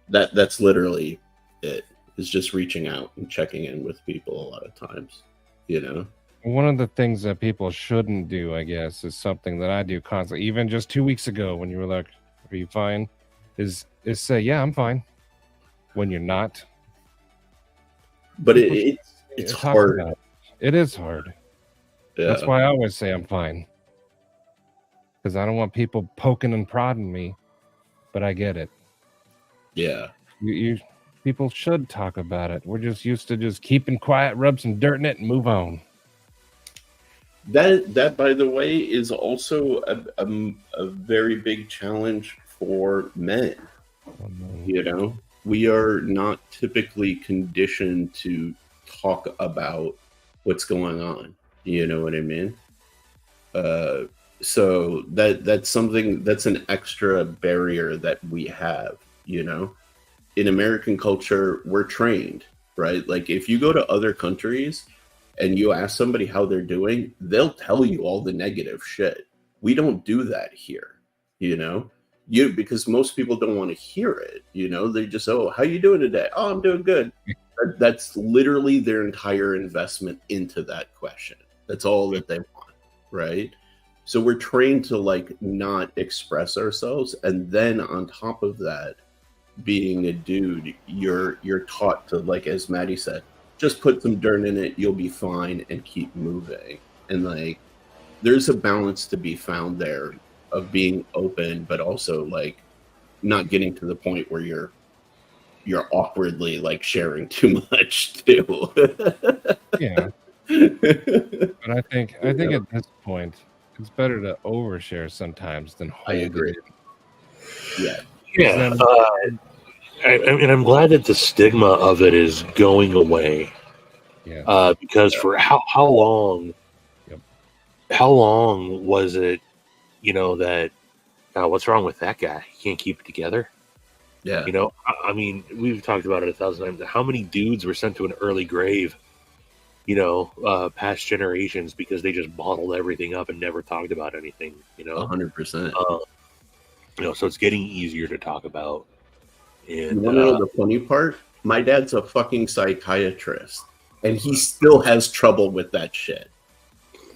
That's literally it. Is just reaching out and checking in with people a lot of times, you know. One of the things that people shouldn't do, I guess, is something that I do constantly. Even just 2 weeks ago, when you were like, "Are you fine?" is say, "Yeah, I'm fine," when you're not. But People it's talk hard. about it. It is hard. That's Yeah. why I always say I'm fine, because I don't want people poking and prodding me. But I get it. Yeah. You people should talk about it. We're just used to just keeping quiet, rub some dirt in it, and move on. That by the way is also a very big challenge for men. You know, we are not typically conditioned to talk about what's going on. You know what I mean? So that's something that's an extra barrier that we have. You know, in American culture, we're trained, right? Like if you go to other countries and you ask somebody how they're doing, they'll tell you all the negative shit. We don't do that here, you know? Because most people don't want to hear it, you know? They just, oh, how you doing today? Oh, I'm doing good. That's literally their entire investment into that question. That's all that they want, right? So we're trained to like not express ourselves, and then on top of that, being a dude, you're taught to, like as Maddie said, just put some dirt in it, you'll be fine, and keep moving. And like there's a balance to be found there of being open, but also like not getting to the point where you're awkwardly like sharing too much too. Yeah. But I think at this point, it's better to overshare sometimes than I hold agree. it. Yeah. Yeah. And I'm glad that the stigma of it is going away. Yeah. Because for how long? Yep. How long was it? You know that. What's wrong with that guy? He can't keep it together. Yeah. You know, I mean, we've talked about it 1,000 times. How many dudes were sent to an early grave? You know, past generations because they just bottled everything up and never talked about anything. You know, 100%. You know, so it's getting easier to talk about. And you want to know the funny part? My dad's a fucking psychiatrist, and he still has trouble with that shit.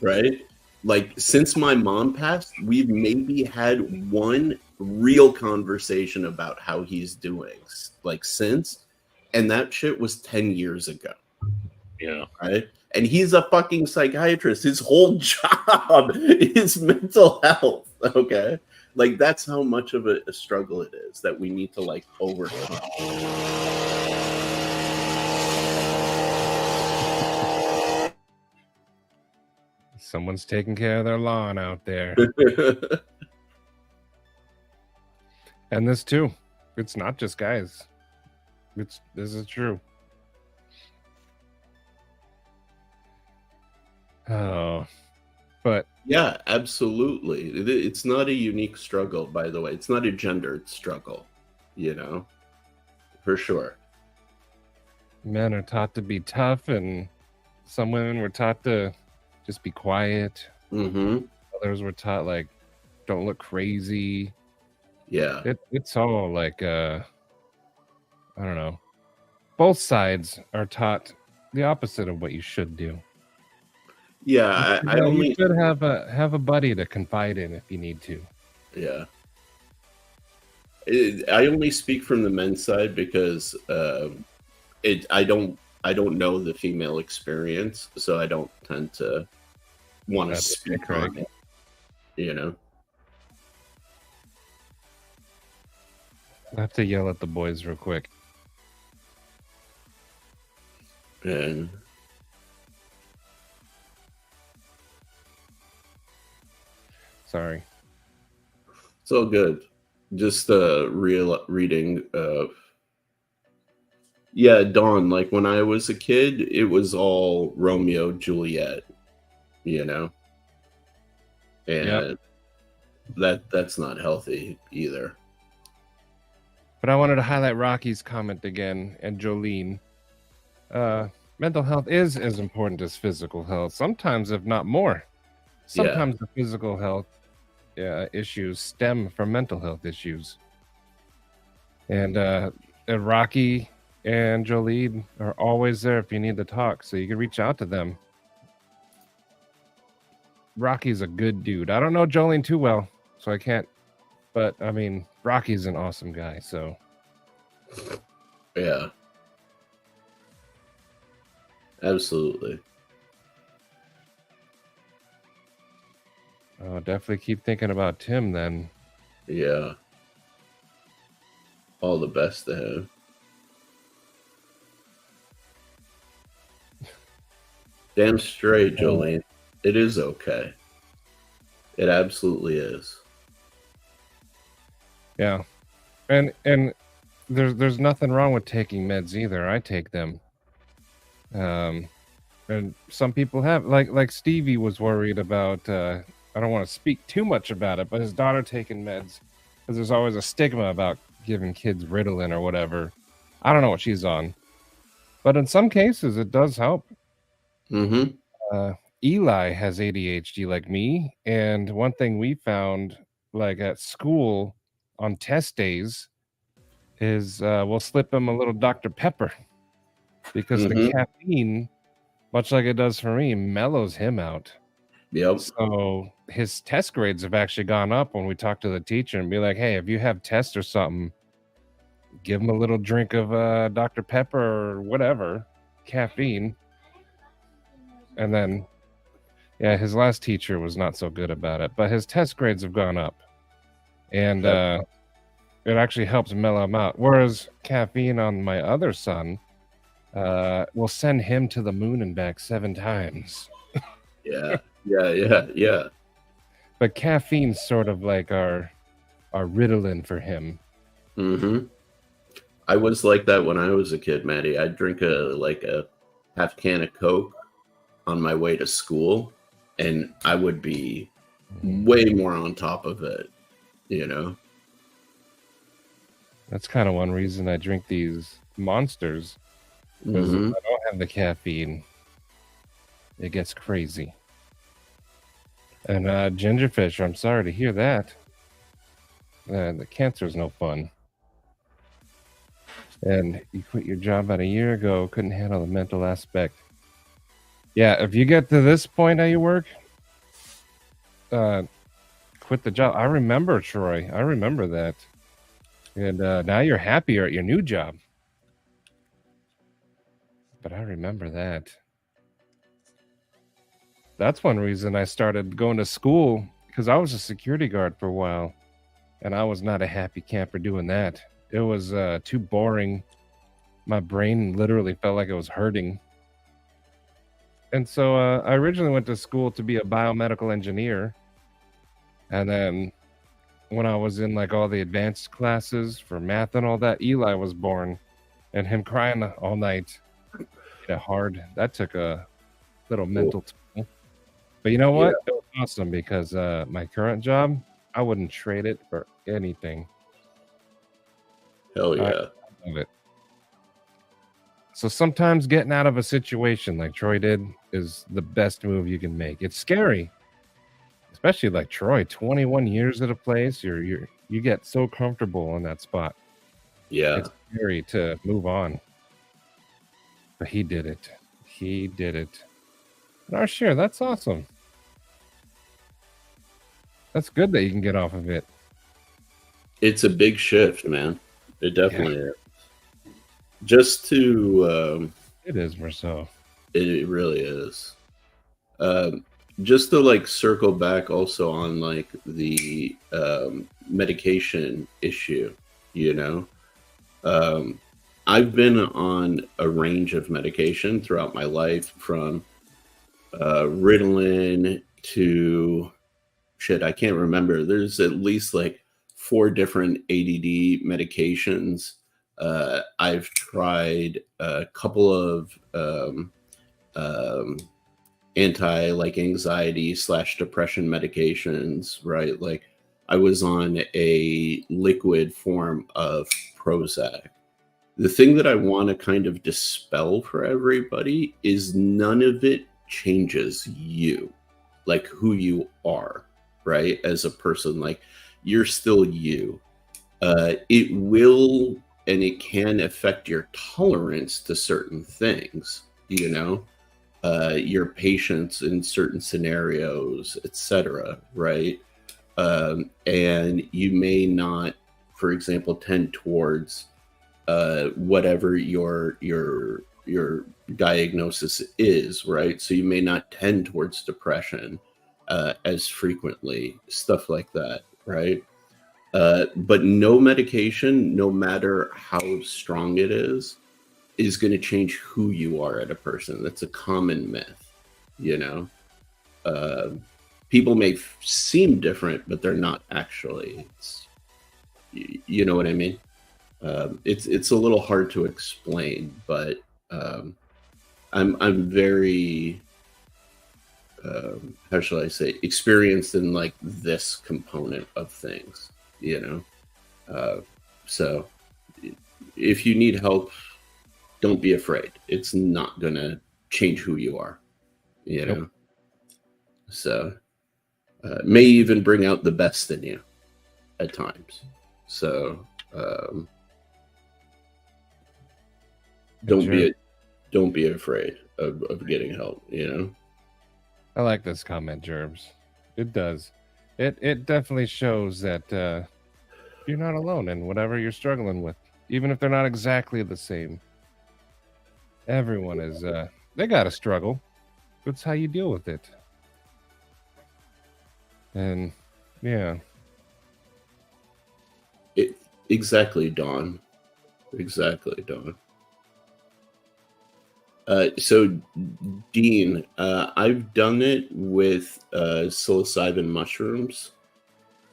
Right? Like since my mom passed, we've maybe had one real conversation about how he's doing, like since, and that shit was 10 years ago. Yeah. Right? And he's a fucking psychiatrist. His whole job is mental health. Okay. Like that's how much of a struggle it is that we need to like overcome. Someone's taking care of their lawn out there. And this too. It's not just guys. This is true. Oh. But yeah, absolutely. It's not a unique struggle, by the way. It's not a gendered struggle, you know, for sure. Men are taught to be tough, and some women were taught to just be quiet. Mm-hmm. others were taught like don't look crazy. Yeah. It's all like I don't know. Both sides are taught the opposite of what you should do. Yeah, You should have a buddy to confide in if you need to. Yeah. I only speak from the men's side because I don't know the female experience, so I don't tend to want to speak on it. You know. I have to yell at the boys real quick. And sorry. It's all good. Just reading of Dawn, like when I was a kid, it was all Romeo, Juliet, you know? And that's not healthy either. But I wanted to highlight Rocky's comment again and Jolene. Mental health is as important as physical health, sometimes if not more. Sometimes the physical health issues stem from mental health issues. And Rocky and Jolene are always there if you need to talk, so you can reach out to them. Rocky's a good dude. I don't know Jolene too well, so I can't. But I mean, Rocky's an awesome guy. So yeah, absolutely. Oh, definitely keep thinking about Tim then. Yeah. All the best to him. Damn straight, Jolene. It is okay. It absolutely is. Yeah. And there's nothing wrong with taking meds either. I take them. And some people have like Stevie was worried about I don't want to speak too much about it, but his daughter taking meds, because there's always a stigma about giving kids Ritalin or whatever. I don't know what she's on, but in some cases it does help. Eli has ADHD like me, and one thing we found, like at school on test days, is we'll slip him a little Dr. Pepper because the caffeine, much like it does for me, mellows him out. Yep. So his test grades have actually gone up when we talk to the teacher and be like, hey, if you have tests or something, give him a little drink of Dr. Pepper or whatever, caffeine. And then, his last teacher was not so good about it, but his test grades have gone up. And it actually helps mellow him out. Whereas caffeine on my other son will send him to the moon and back 7 times. Yeah. But caffeine's sort of like our Ritalin for him. I was like that when I was a kid, Maddie. I'd drink a half can of Coke on my way to school, and I would be way more on top of it, you know? That's kind of one reason I drink these Monsters, because if I don't have the caffeine, it gets crazy. And Gingerfish, I'm sorry to hear that. The cancer is no fun. And you quit your job about a year ago, couldn't handle the mental aspect. Yeah, if you get to this point at your work, quit the job. I remember, Troy. I remember that. And now you're happier at your new job. But I remember that. That's one reason I started going to school, because I was a security guard for a while, and I was not a happy camper doing that. It was too boring. My brain literally felt like it was hurting. And so I originally went to school to be a biomedical engineer. And then when I was in like all the advanced classes for math and all that, Eli was born, and him crying all night, hard. That took a little mental toll. But you know what? It was awesome, because my current job, I wouldn't trade it for anything. Hell yeah. I love it. So sometimes getting out of a situation like Troy did is the best move you can make. It's scary, especially like Troy, 21 years at a place. You get so comfortable in that spot. Yeah, it's scary to move on. But he did it. He did it. And our share, that's awesome. That's good that you can get off of it. It's a big shift, man. It definitely is. Just to it is more so. It really is. Just to like circle back also on like the medication issue, you know. I've been on a range of medication throughout my life, from Ritalin to shit, I can't remember. There's at least like 4 different ADD medications. I've tried a couple of anti like anxiety / depression medications, right? Like I was on a liquid form of Prozac. The thing that I want to kind of dispel for everybody is none of it changes you, like who you are, right? As a person, like you're still you. It will and it can affect your tolerance to certain things, you know, your patience in certain scenarios, etc., right? And you may not, for example, tend towards whatever your diagnosis is, right? So you may not tend towards depression as frequently, stuff like that, right? But no medication, no matter how strong it is going to change who you are as a person. That's a common myth, you know. People may seem different, but they're not actually. You know what I mean? It's a little hard to explain, but I'm very how shall I say, experienced in like this component of things, you know. So if you need help, don't be afraid. It's not gonna change who you are, you know. Nope. So may even bring out the best in you at times. So don't be afraid of getting help, you know. I like this comment, Gerbs. It does. It definitely shows that you're not alone in whatever you're struggling with, even if they're not exactly the same. Everyone is they got to struggle. That's how you deal with it. And yeah. Exactly, Dawn. Exactly, Dawn. So, Dean, I've done it with psilocybin mushrooms.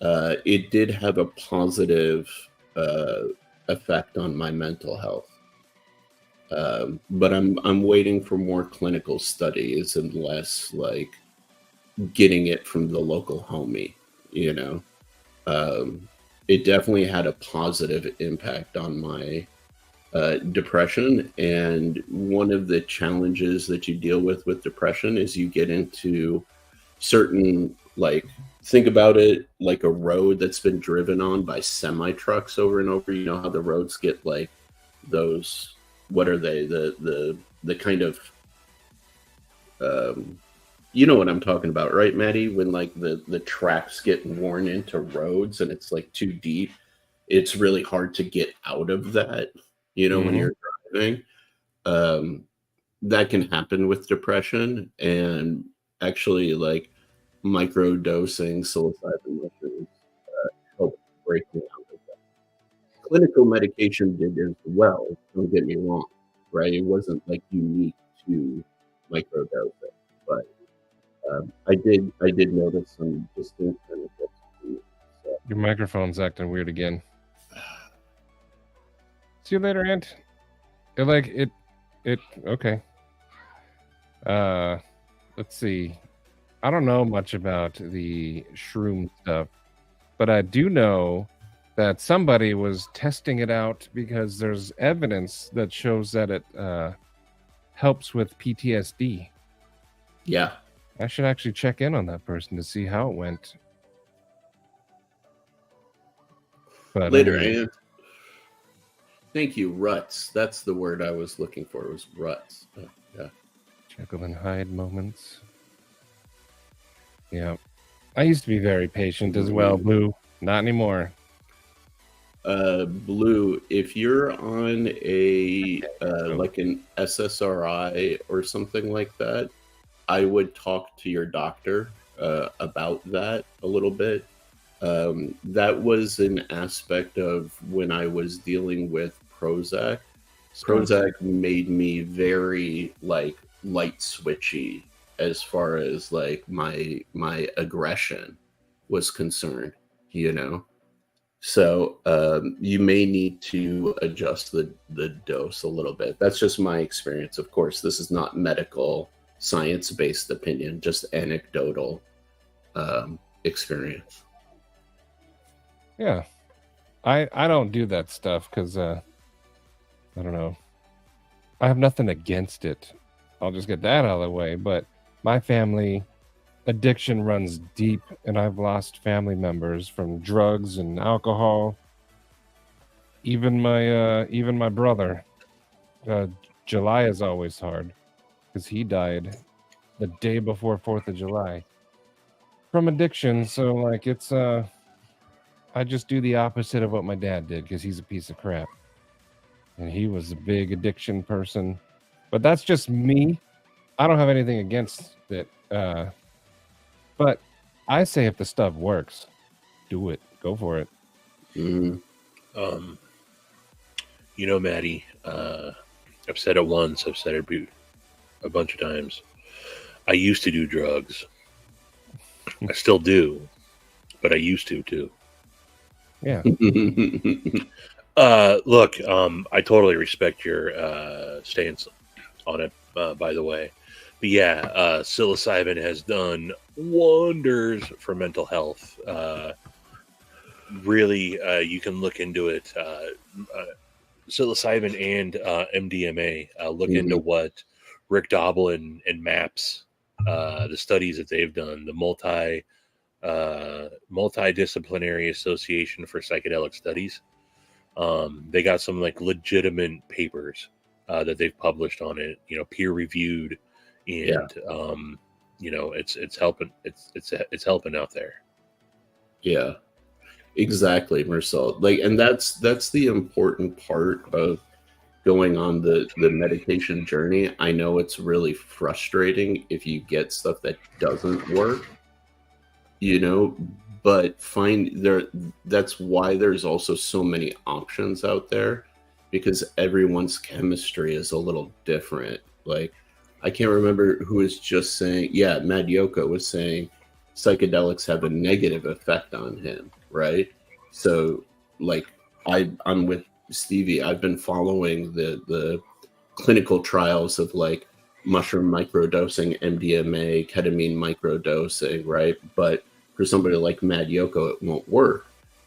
It did have a positive effect on my mental health. But I'm waiting for more clinical studies and less like getting it from the local homie, you know. It definitely had a positive impact on my depression. And one of the challenges that you deal with depression is you get into certain, like, think about it like a road that's been driven on by semi trucks over and over. You know how the roads get like those, what are they, the kind of you know what I'm talking about, right, Maddie? When like the tracks get worn into roads and it's like too deep, it's really hard to get out of that, you know, when you're driving. That can happen with depression, and actually like micro dosing psilocybin mushrooms help break me out of that. Clinical medication did as well, don't get me wrong, right? It wasn't like unique to micro dosing, but I did notice some distinct benefits. So. Your microphone's acting weird again. See you later, Ant. It okay. Let's see. I don't know much about the shroom stuff, but I do know that somebody was testing it out because there's evidence that shows that it helps with PTSD. Yeah. I should actually check in on that person to see how it went. But Later, and thank you, ruts. That's the word I was looking for. Was ruts. Oh, yeah. Jekyll and Hyde moments. Yeah, I used to be very patient as well, Blue. Not anymore. Blue, if you're on a like an SSRI or something like that, I would talk to your doctor about that a little bit. That was an aspect of when I was dealing with Prozac. Prozac made me very like light switchy as far as like my aggression was concerned, you know. So you may need to adjust the dose a little bit. That's just my experience. Of course, this is not medical science-based opinion, just anecdotal experience. Yeah, I don't do that stuff because I don't know. I have nothing against it. I'll just get that out of the way. But my family addiction runs deep, and I've lost family members from drugs and alcohol. Even my brother. July is always hard because he died the day before 4th of July from addiction. So like it's I just do the opposite of what my dad did because he's a piece of crap. And he was a big addiction person. But that's just me. I don't have anything against it. But I say if the stuff works, do it. Go for it. Mm-hmm. You know, Maddie, I've said it once, I've said it a bunch of times. I used to do drugs. I still do, but I used to too. Yeah. Look, I totally respect your stance on it, by the way. But yeah, psilocybin has done wonders for mental health. Really, you can look into it. Psilocybin and MDMA. Look into what Rick Doblin and MAPS, the studies that they've done, the multidisciplinary association for psychedelic studies. They got some like legitimate papers that they've published on it, peer reviewed, and it's helping. It's helping out there. Yeah, exactly, Marcel. Like, and that's the important part of going on the meditation journey. I know it's really frustrating if you get stuff that doesn't work, but that's why there's also so many options out there, because everyone's chemistry is a little different. Like, I can't remember who was just saying, Mad Yoko was saying psychedelics have a negative effect on him, right? So like I'm with Stevie. I've been following the clinical trials of like mushroom microdosing, MDMA, ketamine microdosing, right? But for somebody like Mad Yoko, it won't work.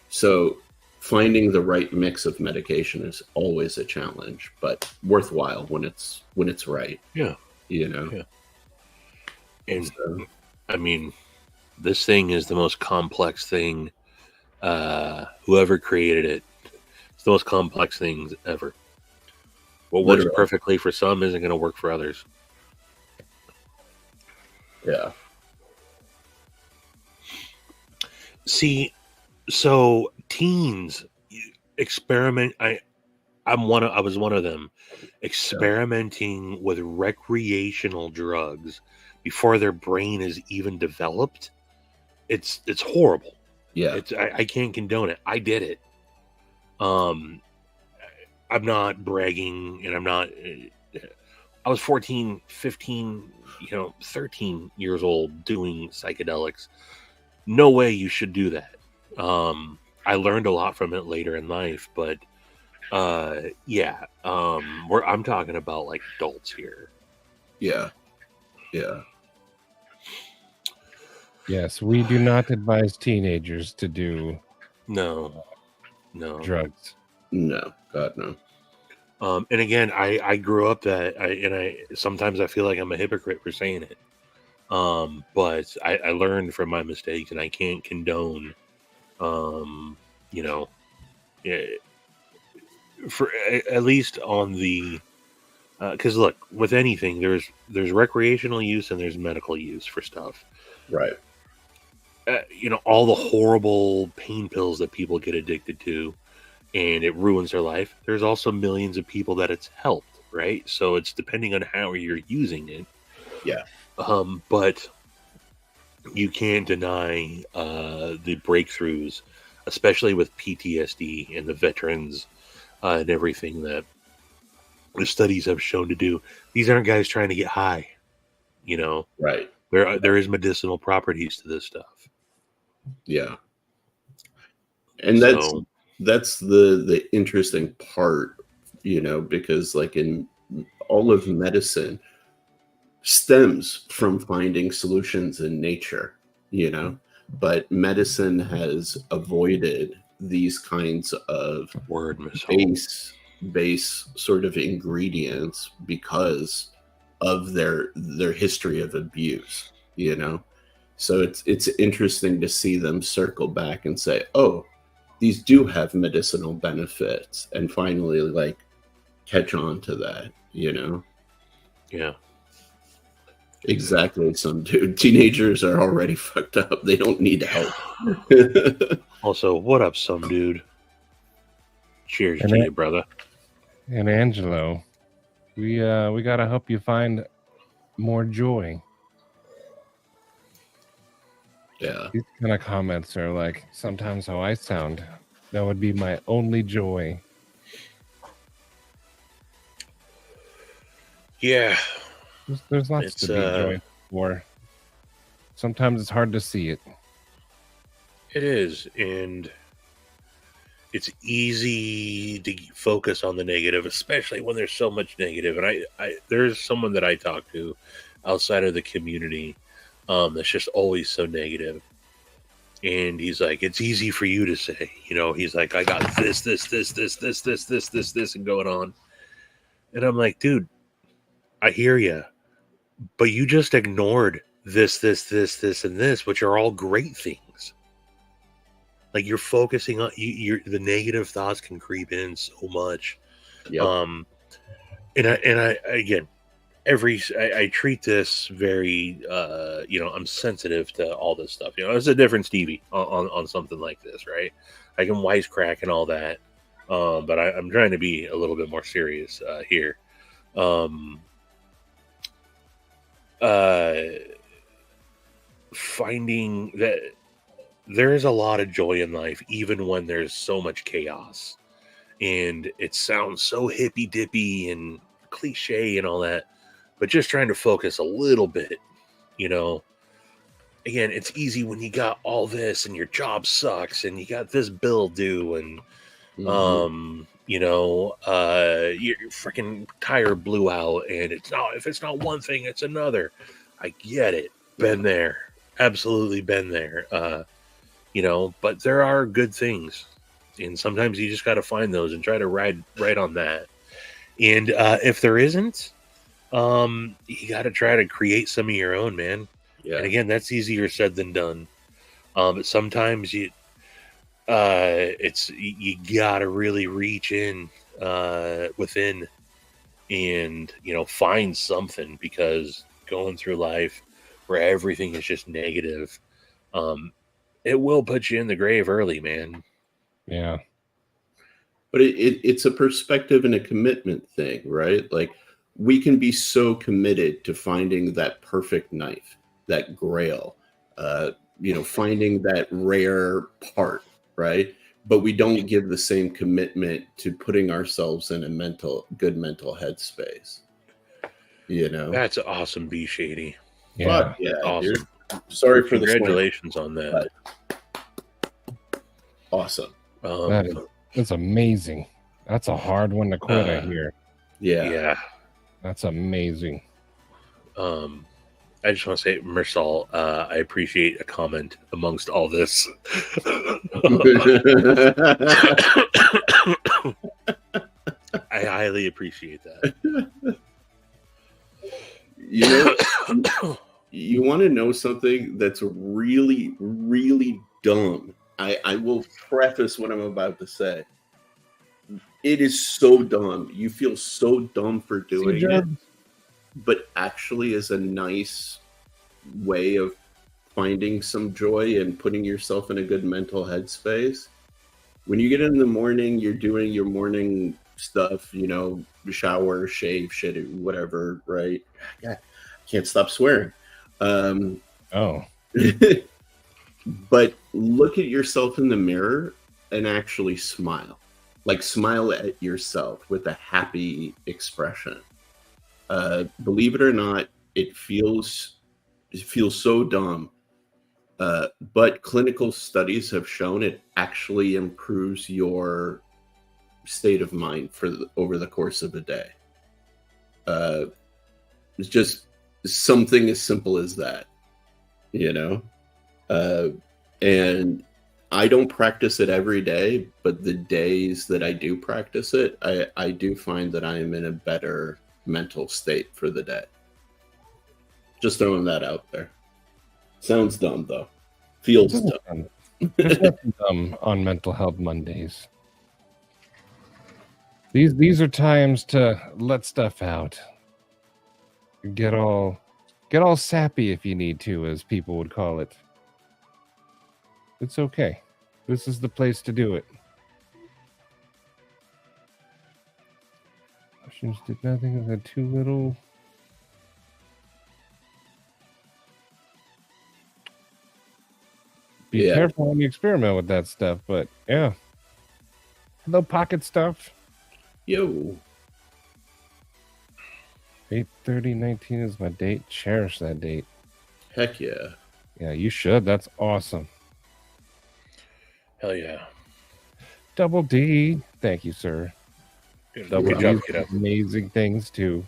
So finding the right mix of medication is always a challenge, but worthwhile when it's right. Yeah. Yeah. And so, I mean, this thing is the most complex thing. Whoever created it, it's the most complex thing ever. What works perfectly for some isn't going to work for others. Yeah. See, so teens experiment. I was one of them, experimenting with recreational drugs before their brain is even developed. It's horrible. Yeah. I can't condone it. I did it. I'm not bragging, and I'm not. I was 14, 15, 13 years old doing psychedelics. No way you should do that. I learned a lot from it later in life, but I'm talking about like adults here. Yeah. Yes, we do not advise teenagers to do no drugs. No, God no. And again, I grew up that I sometimes I feel like I'm a hypocrite for saying it. But I learned from my mistakes, and I can't condone, you know, eh, for at least on the because look, with anything, there's recreational use and there's medical use for stuff. Right. All the horrible pain pills that people get addicted to, and it ruins their life. There's also millions of people that it's helped, right? So it's depending on how you're using it. Yeah. But you can't deny the breakthroughs, especially with PTSD and the veterans and everything that the studies have shown to do. These aren't guys trying to get high, Right. There is medicinal properties to this stuff. Yeah. And that's the interesting part, because like in all of medicine stems from finding solutions in nature, but medicine has avoided these kinds of base sort of ingredients because of their history of abuse, so it's interesting to see them circle back and say, oh, these do have medicinal benefits, and finally like catch on to that, Yeah. Exactly. Some teenagers are already fucked up. They don't need help. Also, what up, some dude? Cheers to you, brother. And Angelo, we gotta help you find more joy. Yeah. These kind of comments are like sometimes how I sound. That would be my only joy. Yeah. There's lots to be joyful for. Sometimes it's hard to see it. It is, and it's easy to focus on the negative, especially when there's so much negative. And there's someone that I talk to outside of the community that's just always so negative. And he's like, it's easy for you to say, he's like, I got this, and going on. And I'm like, dude, I hear you, but you just ignored this, and this, which are all great things. Like you're focusing on the negative thoughts can creep in so much. Yep. And I again, I treat this very, I'm sensitive to all this stuff. It's a different Stevie on something like this, right? I can wisecrack and all that, but I'm trying to be a little bit more serious here. Finding that there is a lot of joy in life, even when there's so much chaos, and it sounds so hippy dippy and cliche and all that. But just trying to focus a little bit, again, it's easy when you got all this and your job sucks and you got this bill due and, your freaking tire blew out and if it's not one thing, it's another. I get it. Been there. Absolutely been there. But there are good things. And sometimes you just got to find those and try to ride right on that. And if there isn't, you got to try to create some of your own, man. Yeah. And again, that's easier said than done. But sometimes you got to really reach in within and find something, because going through life where everything is just negative, it will put you in the grave early, man. Yeah. But it's a perspective and a commitment thing, right? Like, we can be so committed to finding that perfect knife, that grail, finding that rare part, right? But we don't give the same commitment to putting ourselves in a good mental headspace. That's awesome, B Shady. Yeah, yeah, awesome. Dude. Sorry for congratulations on that. Awesome. That's amazing. That's a hard one to quit. I hear. Yeah. That's amazing. I just want to say, Mersal, I appreciate a comment amongst all this. I highly appreciate that. You want to know something that's really, really dumb? I will preface what I'm about to say. It is so dumb. You feel so dumb for See, doing it, Judd? but actually is a nice way of finding some joy and putting yourself in a good mental headspace. When you get in the morning, you're doing your morning stuff, shower, shave, shit, whatever, right? Yeah, can't stop swearing. Oh. But look at yourself in the mirror and actually smile. Like smile at yourself with a happy expression. Believe it or not, it feels so dumb. But clinical studies have shown it actually improves your state of mind over the course of a day. It's just something as simple as that, and I don't practice it every day, but the days that I do practice it, I do find that I am in a better mental state for the day. Just throwing that out there. Sounds dumb though. Feels dumb. There's nothing dumb on Mental Health Mondays. These are times to let stuff out. Get all sappy if you need to, as people would call it. It's okay. This is the place to do it. Mushrooms did nothing of the too little. Be careful when you experiment with that stuff, but yeah. Hello, pocket stuff. Yo. 8/30/19 is my date. Cherish that date. Heck yeah. Yeah, you should. That's awesome. Hell yeah. Double D. Thank you, sir. Double Good D. job. Amazing things too.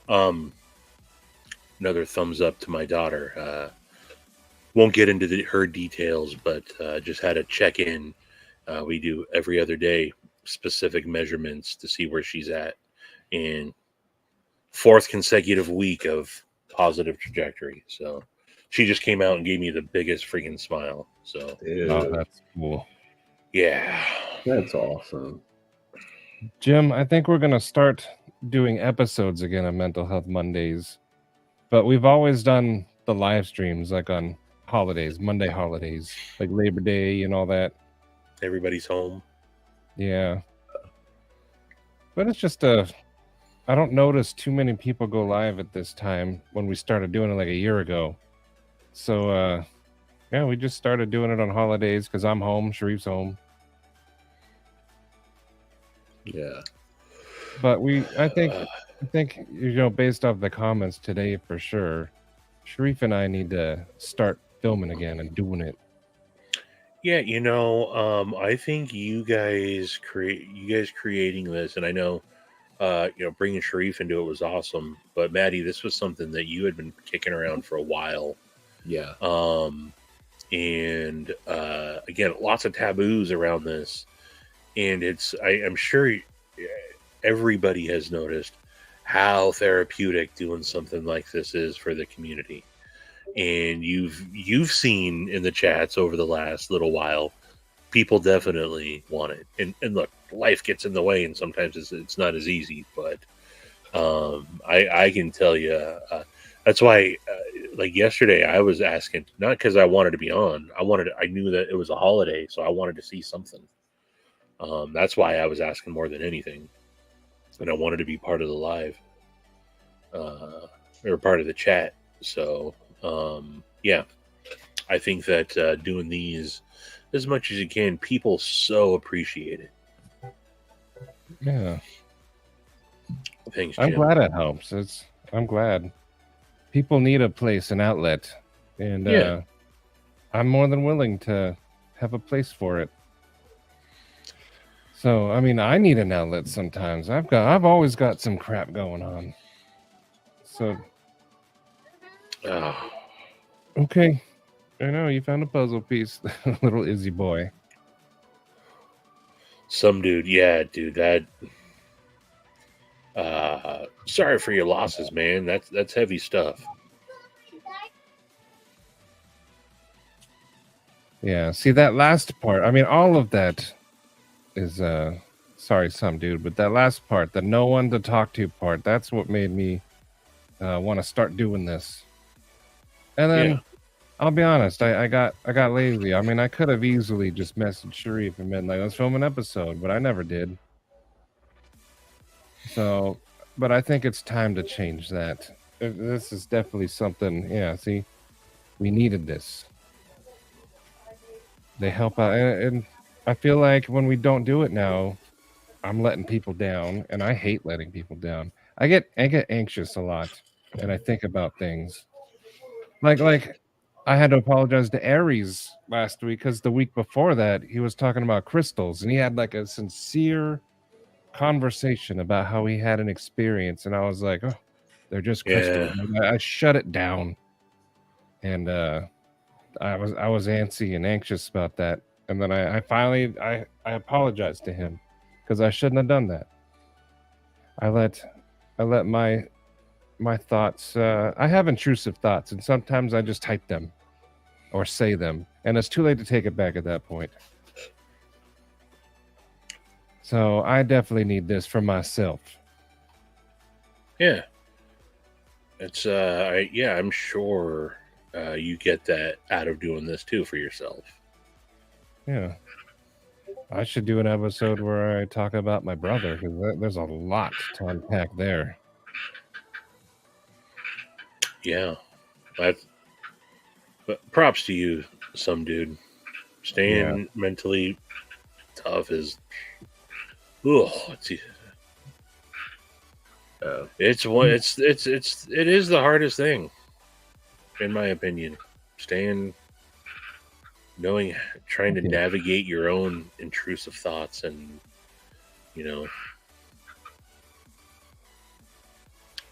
Another thumbs up to my daughter. Won't get into her details, but just had a check in. We do every other day specific measurements to see where she's at, and 4th consecutive week of positive trajectory. So she just came out and gave me the biggest freaking smile. So that's cool. Yeah, that's awesome. Jim, I think we're gonna start doing episodes again of Mental Health Mondays, but we've always done the live streams like on holidays, Monday holidays, like Labor Day and all that. Everybody's home. Yeah. But it's just I don't notice too many people go live at this time when we started doing it like a year ago. So yeah, we just started doing it on holidays because I'm home, Sharif's home. Yeah. But I think based off the comments today for sure, Sharif and I need to start filming again and doing it. Yeah, I think you guys creating this, and I know bringing Sharif into it was awesome, but Maddie, this was something that you had been kicking around for a while. Yeah. And again, lots of taboos around this, and I'm sure everybody has noticed how therapeutic doing something like this is for the community. And you've seen in the chats over the last little while, people definitely want it. And look, life gets in the way, and sometimes it's not as easy. But I can tell you, that's why, like yesterday, I was asking, not because I wanted to be on. I knew that it was a holiday, so I wanted to see something. That's why I was asking more than anything, and I wanted to be part of the live, or part of the chat. So. Yeah, I think that doing these as much as you can, people so appreciate it. Yeah. Thanks, Jim. I'm glad it helps. I'm glad. People need a place, an outlet. And I'm more than willing to have a place for it. So, I mean, I need an outlet sometimes. I've always got some crap going on. So okay. I know, you found a puzzle piece. Little Izzy boy. Some dude, that sorry for your losses, man. That's heavy stuff. Yeah, see that last part. I mean, all of that is sorry, some dude, but that last part, the no one to talk to part, that's what made me want to start doing this. And then I'll be honest, I got lazy. I mean, I could have easily just messaged Sharif and been like, let's film an episode, but I never did. So, but I think it's time to change that. This is definitely something. Yeah, see, we needed this. They help out, and I feel like when we don't do it now, I'm letting people down, and I hate letting people down. I get anxious a lot, and I think about things like I had to apologize to Aries last week because the week before that he was talking about crystals, and he had like a sincere conversation about how he had an experience, and I was like, oh, they're just crystals. I shut it down, and I was antsy and anxious about that, and then I finally I apologized to him because I shouldn't have done that. I let my thoughts. I have intrusive thoughts, and sometimes I just type them or say them, and it's too late to take it back at that point. So I definitely need this for myself. Yeah, it's I'm sure you get that out of doing this too for yourself. Yeah, I should do an episode where I talk about my brother because there's a lot to unpack there. Yeah, but props to you, some dude. Staying mentally tough is, it is the hardest thing, in my opinion. Trying to navigate your own intrusive thoughts, and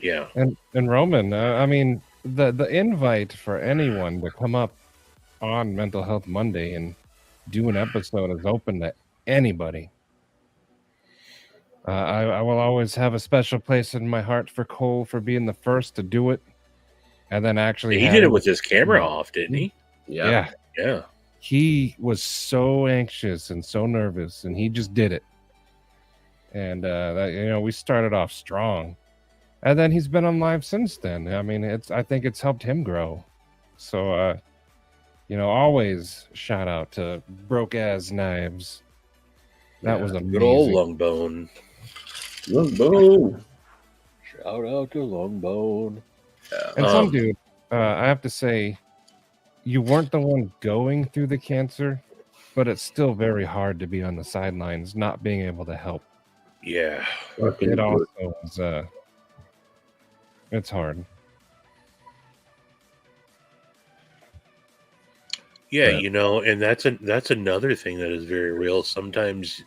yeah. And Roman, I mean, the invite for anyone to come up on Mental Health Monday and do an episode is open to anybody. I will always have a special place in my heart for Cole for being the first to do it, and then actually he did it with his camera off, didn't he? Yeah. He was so anxious and so nervous, and he just did it. And we started off strong, and then he's been on live since then. I mean, I think it's helped him grow. So, always shout out to Broke Ass Knives. That was amazing. Good old Longbone. Longbone. Shout out to Longbone. And some dude, I have to say, you weren't the one going through the cancer, but it's still very hard to be on the sidelines, not being able to help. Yeah. It also is, it's hard. Yeah, and that's another thing that is very real. Sometimes,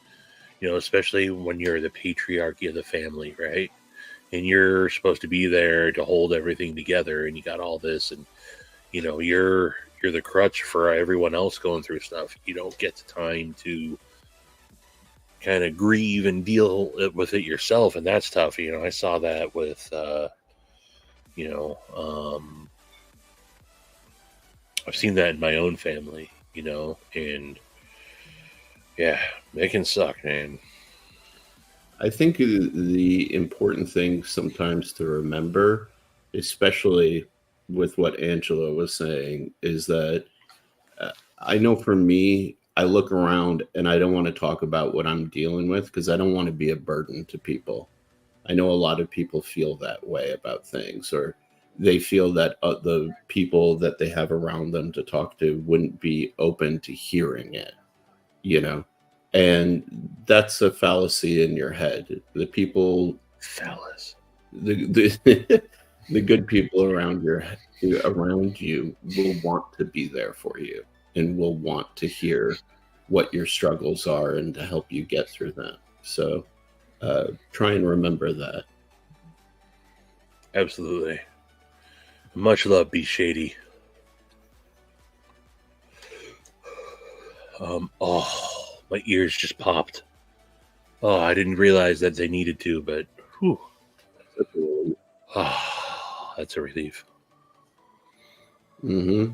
especially when you're the patriarchy of the family, right? And you're supposed to be there to hold everything together, and you got all this, and you're the crutch for everyone else going through stuff. You don't get the time to kind of grieve and deal with it yourself, and that's tough. I saw that with I've seen that in my own family, and yeah, it can suck, man. I think the important thing sometimes to remember, especially with what Angela was saying, is that I know for me, I look around and I don't want to talk about what I'm dealing with because I don't want to be a burden to people. I know a lot of people feel that way about things, or they feel that the people that they have around them to talk to wouldn't be open to hearing it, and that's a fallacy in your head. The people, the good people around you will want to be there for you and will want to hear what your struggles are and to help you get through them. So try and remember that. Absolutely. Much love, Be Shady. My ears just popped. Oh, I didn't realize that they needed to, but whew. That's a relief. Mm-hmm.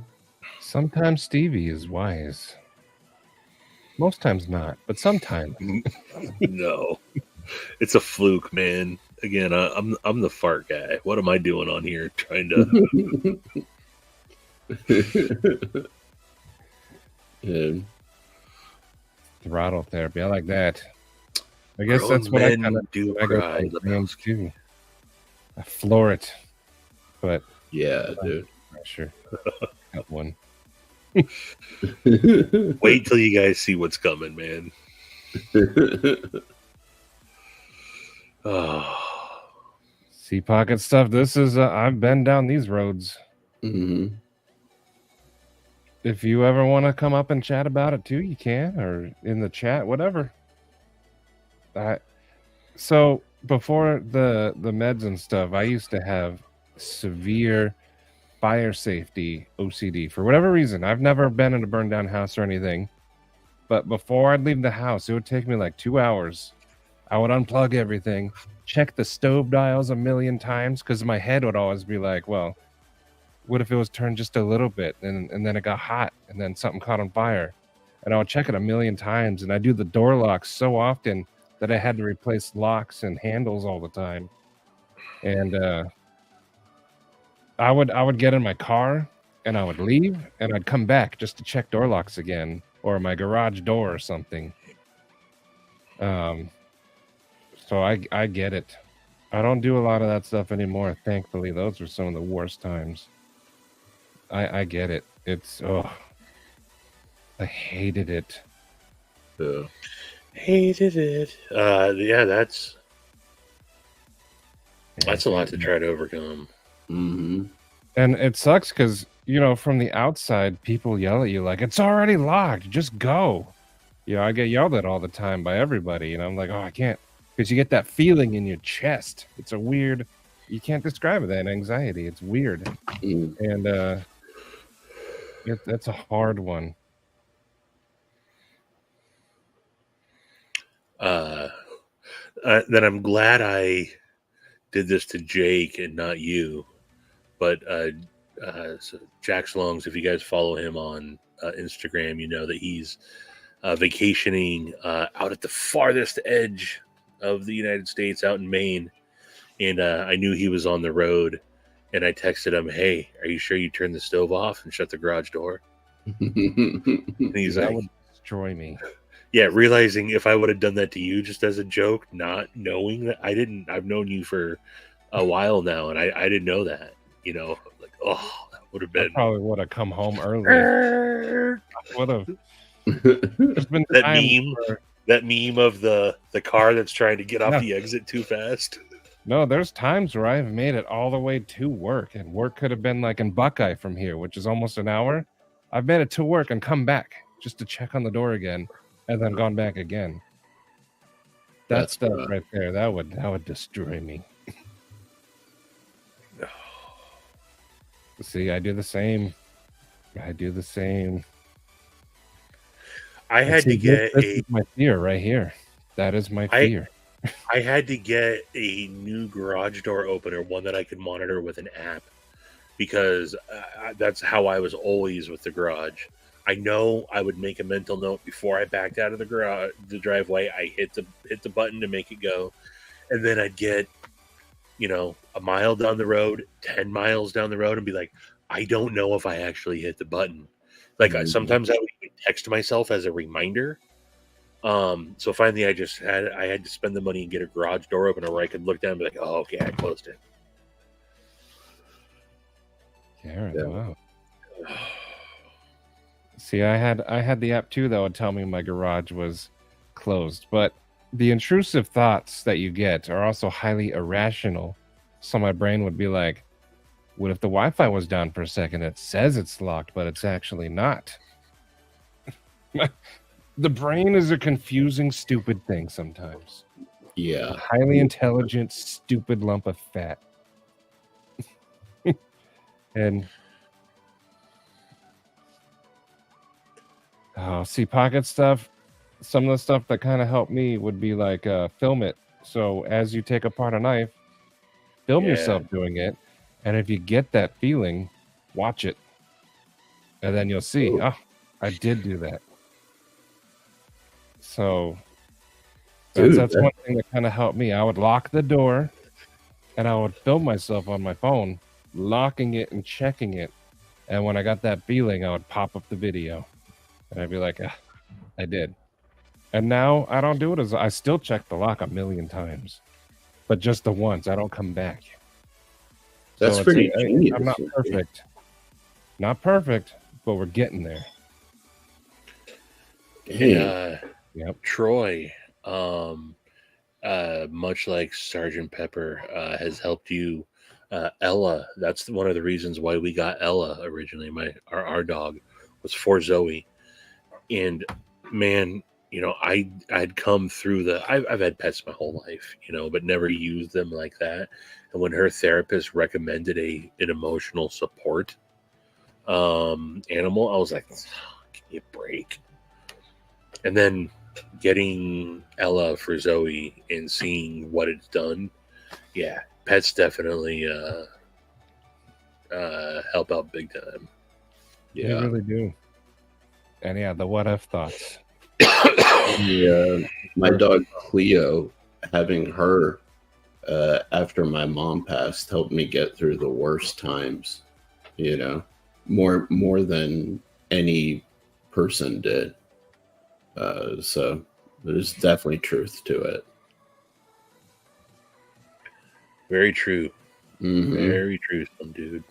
Sometimes Stevie is wise. Most times not, but sometimes. No, it's a fluke, man. Again, I'm the fart guy. What am I doing on here? Trying to. Throttle therapy. I like that. I guess that's what I kind of do. I go too. I floor it, but yeah, dude. Pressure. Got one. Wait till you guys see what's coming, man. Sea pocket stuff. This is I've been down these roads. Mm-hmm. If you ever want to come up and chat about it too, you can, or in the chat, whatever. So before the meds and stuff, I used to have severe fire safety OCD for whatever reason. I've never been in a burned down house or anything, but before I'd leave the house, it would take me like 2 hours. I would unplug everything, check the stove dials a million times, because my head would always be like, well, what if it was turned just a little bit and then it got hot and then something caught on fire? And I would check it a million times, and I do the door locks so often that I had to replace locks and handles all the time. And I would get in my car and I would leave and I'd come back just to check door locks again, or my garage door or something. So I get it. I don't do a lot of that stuff anymore, thankfully. Those were some of the worst times. I get it. It's I hated it. Hated it. Yeah, that's a lot to try to overcome. Mm-hmm. And it sucks because, from the outside, people yell at you like, it's already locked, just go. I get yelled at all the time by everybody, and I'm like, oh, I can't, because you get that feeling in your chest. It's a weird, you can't describe it, that anxiety. It's weird. And that's a hard one. Then I'm glad I did this to Jake and not you. But so Jack's Longs, if you guys follow him on Instagram, you know that he's vacationing out at the farthest edge of the United States, out in Maine. And I knew he was on the road, and I texted him, "Hey, are you sure you turned the stove off and shut the garage door?" And he's that like, would destroy me. Yeah, realizing if I would have done that to you just as a joke, not knowing that I've known you for a while now, and I didn't know that, like, oh, that would have been. I probably would have come home early. Would have. That meme of the car that's trying to get off the exit too fast. No, there's times where I've made it all the way to work, and work could have been like in Buckeye from here, which is almost an hour. I've made it to work and come back just to check on the door again, and then gone back again. That's stuff right there. That would destroy me. See, I do the same. I had to get this is my fear right here. That is my fear. I had to get a new garage door opener, one that I could monitor with an app, because that's how I was always with the garage. I know I would make a mental note before I backed out of the driveway. I hit the button to make it go, and then I'd get, a mile down the road, 10 miles down the road, and be like, I don't know if I actually hit the button. Like sometimes I would even text myself as a reminder. So finally, I had to spend the money and get a garage door opener where I could look down and be like, oh, okay, I closed it. Karen, wow. See, I had the app too that would tell me my garage was closed, but the intrusive thoughts that you get are also highly irrational. So my brain would be like, what if the Wi-Fi was down for a second? It says it's locked, but it's actually not. The brain is a confusing, stupid thing sometimes. Yeah. A highly intelligent, stupid lump of fat. And see, pocket stuff. Some of the stuff that kind of helped me would be like film it. So as you take apart a knife, film yourself doing it. And if you get that feeling, watch it. And then you'll see, I did do that. So Dude, that's one thing that kind of helped me. I would lock the door and I would film myself on my phone, locking it and checking it. And when I got that feeling, I would pop up the video and I'd be like, I did. And now I don't do it I still check the lock a million times, but just the once. I don't come back. That's so pretty genius. I'm not perfect. Not perfect, but we're getting there. Hey, Yep. Troy, much like Sergeant Pepper has helped you, Ella. That's one of the reasons why we got Ella originally. Our dog was for Zoe, and man, I'd come through I've had pets my whole life, but never used them like that. And when her therapist recommended an emotional support animal, I was like, give me a break. And then getting Ella for Zoe and seeing what it's done, yeah, pets definitely help out big time. Yeah, they really do. And yeah, the what if thoughts. Yeah, my dog Cleo, having her after my mom passed, helped me get through the worst times. More than any person did. So there's definitely truth to it. Very true. Mm-hmm. Very true, some dude.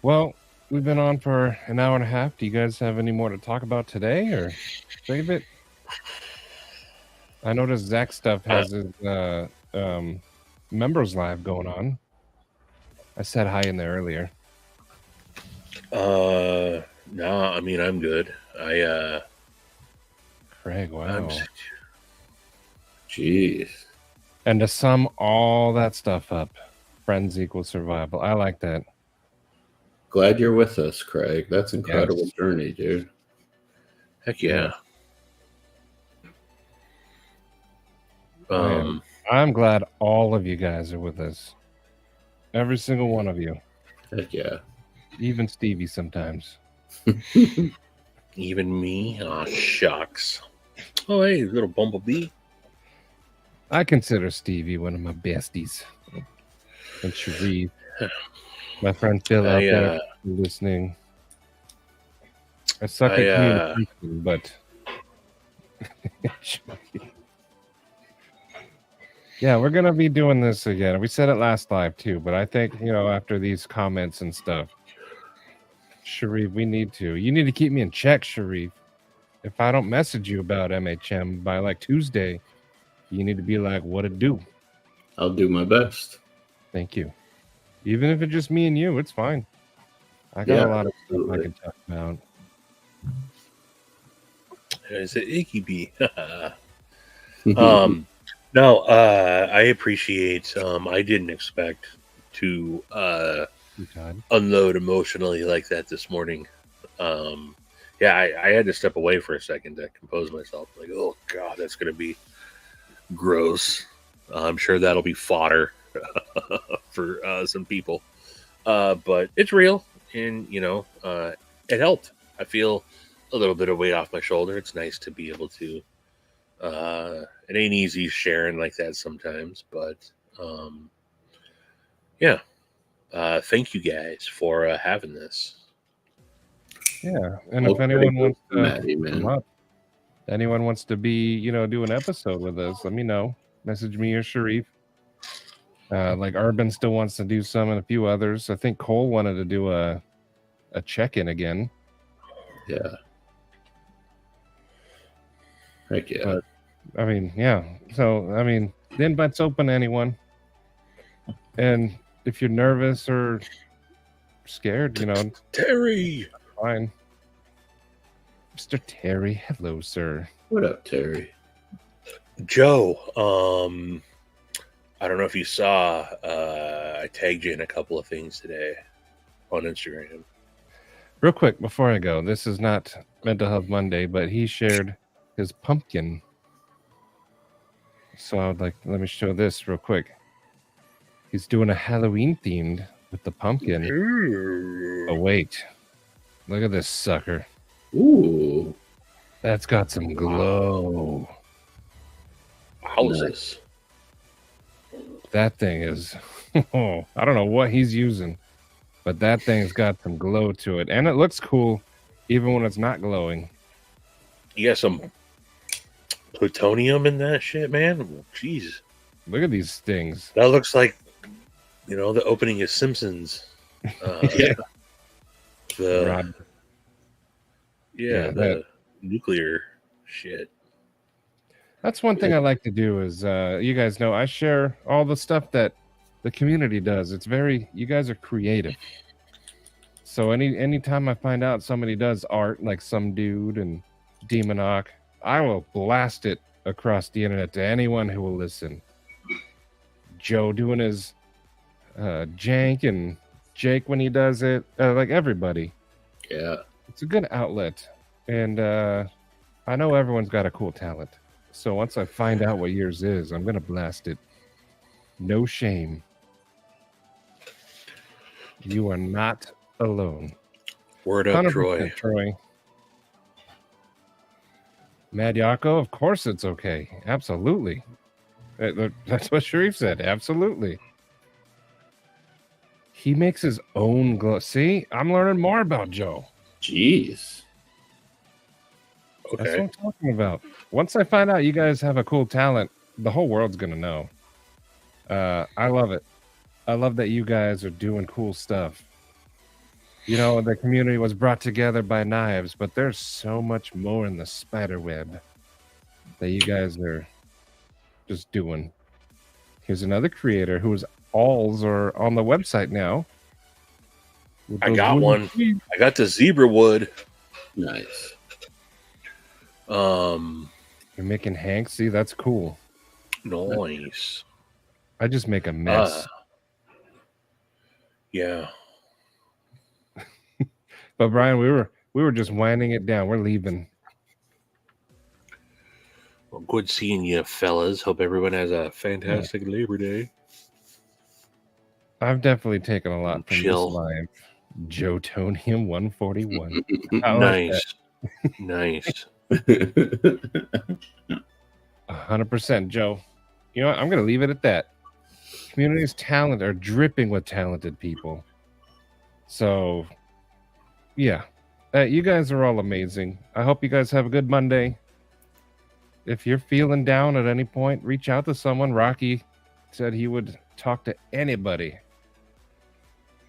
Well, we've been on for an hour and a half. Do you guys have any more to talk about today, or save it? I noticed Zach stuff has his members live going on. I said hi in there earlier. No, I mean, I'm good. Craig, wow. Jeez. And to sum all that stuff up, friends equal survival. I like that. Glad you're with us, Craig. That's an incredible journey, dude. Heck yeah. I'm glad all of you guys are with us. Every single one of you. Heck yeah. Even Stevie sometimes. Even me? Oh, shucks. Oh, hey, little bumblebee. I consider Stevie one of my besties. And Sharif. My friend Phil out there listening. I suck at communication, but yeah, we're gonna be doing this again. We said it last live too, but I think after these comments and stuff, Sharif, you need to keep me in check, Sharif. If I don't message you about MHM by like Tuesday, you need to be like, what it do? I'll do my best. Thank you. Even if it's just me and you, it's fine. I got a lot of stuff I can talk about. Is it Icky Bee? No, I appreciate. I didn't expect to unload emotionally like that this morning. I had to step away for a second to compose myself. Like, oh god, that's gonna be gross. I'm sure that'll be fodder for some people, but it's real, and it helped. I feel a little bit of weight off my shoulder. It's nice to be able to. It ain't easy sharing like that sometimes, but thank you guys for having this. Yeah, and if anyone wants to come up, anyone wants to be, do an episode with us, let me know. Message me or Sharif. Like Urban still wants to do some, and a few others. I think Cole wanted to do a check-in again. Yeah. Heck yeah. But, I mean, yeah. So, I mean, the invite's open to anyone. And if you're nervous or scared, Terry, fine. Mr. Terry, hello, sir. What up, Terry? Joe, I don't know if you saw, I tagged you in a couple of things today on Instagram. Real quick, before I go, this is not Mental Health Monday, but he shared his pumpkin. So I would let me show this real quick. He's doing a Halloween themed with the pumpkin. Ooh. Oh, wait. Look at this sucker. Ooh. That's got some glow. Houses. That thing is, I don't know what he's using, but that thing's got some glow to it. And it looks cool, even when it's not glowing. You got some plutonium in that shit, man? Jeez. Look at these things. That looks like, the opening of Simpsons. Yeah. Rod. The nuclear shit. That's one thing I like to do is, you guys know, I share all the stuff that the community does. It's you guys are creative. So anytime I find out somebody does art, like some dude and Demonoc, I will blast it across the internet to anyone who will listen. Joe doing his jank and Jake when he does it, like everybody. Yeah. It's a good outlet. And I know everyone's got a cool talent. So once I find out what yours is, I'm going to blast it. No shame. You are not alone. Word up, Troy. Mad Yako, of course it's okay. Absolutely. That's what Sharif said. Absolutely. He makes his own glow. See, I'm learning more about Joe. Jeez. Okay. That's what I'm talking about. Once I find out you guys have a cool talent, the whole world's going to know. I love it. I love that you guys are doing cool stuff. The community was brought together by knives, but there's so much more in the spider web that you guys are just doing. Here's another creator whose alls are on the website now. I got one. I got the zebra wood. Nice. You're making Hank. See, that's cool. Nice. I just make a mess. Yeah. But Brian, we were just winding it down. We're leaving. Well, good seeing you, fellas. Hope everyone has a fantastic Labor Day. I've definitely taken a lot from Chill. this live. Joe Tonium 141. Nice. Nice. 100%, Joe. You know what? I'm going to leave it at that. Community's talent are dripping with talented people. So, yeah. You guys are all amazing. I hope you guys have a good Monday. If you're feeling down at any point, reach out to someone. Rocky said he would talk to anybody.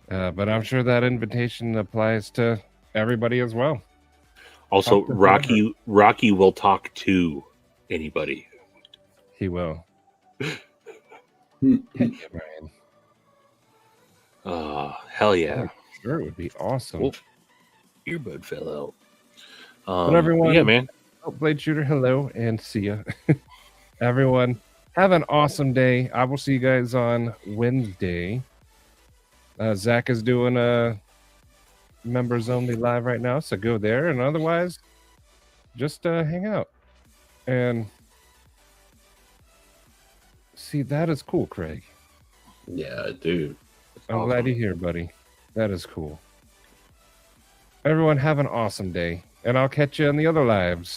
But I'm sure that invitation applies to everybody as well. Also, Rocky will talk to anybody. He will. Brian. Hell yeah. Sure, it would be awesome. Oh, earbud fell out. But everyone, yeah, man. Blade Shooter, hello, and see ya. Everyone, have an awesome day. I will see you guys on Wednesday. Zach is doing a members only live right now, so go there. And otherwise, just hang out. And see, that is cool, Craig. Yeah, dude. I'm glad you're here, buddy. That is cool. Everyone, have an awesome day. And I'll catch you in the other lives.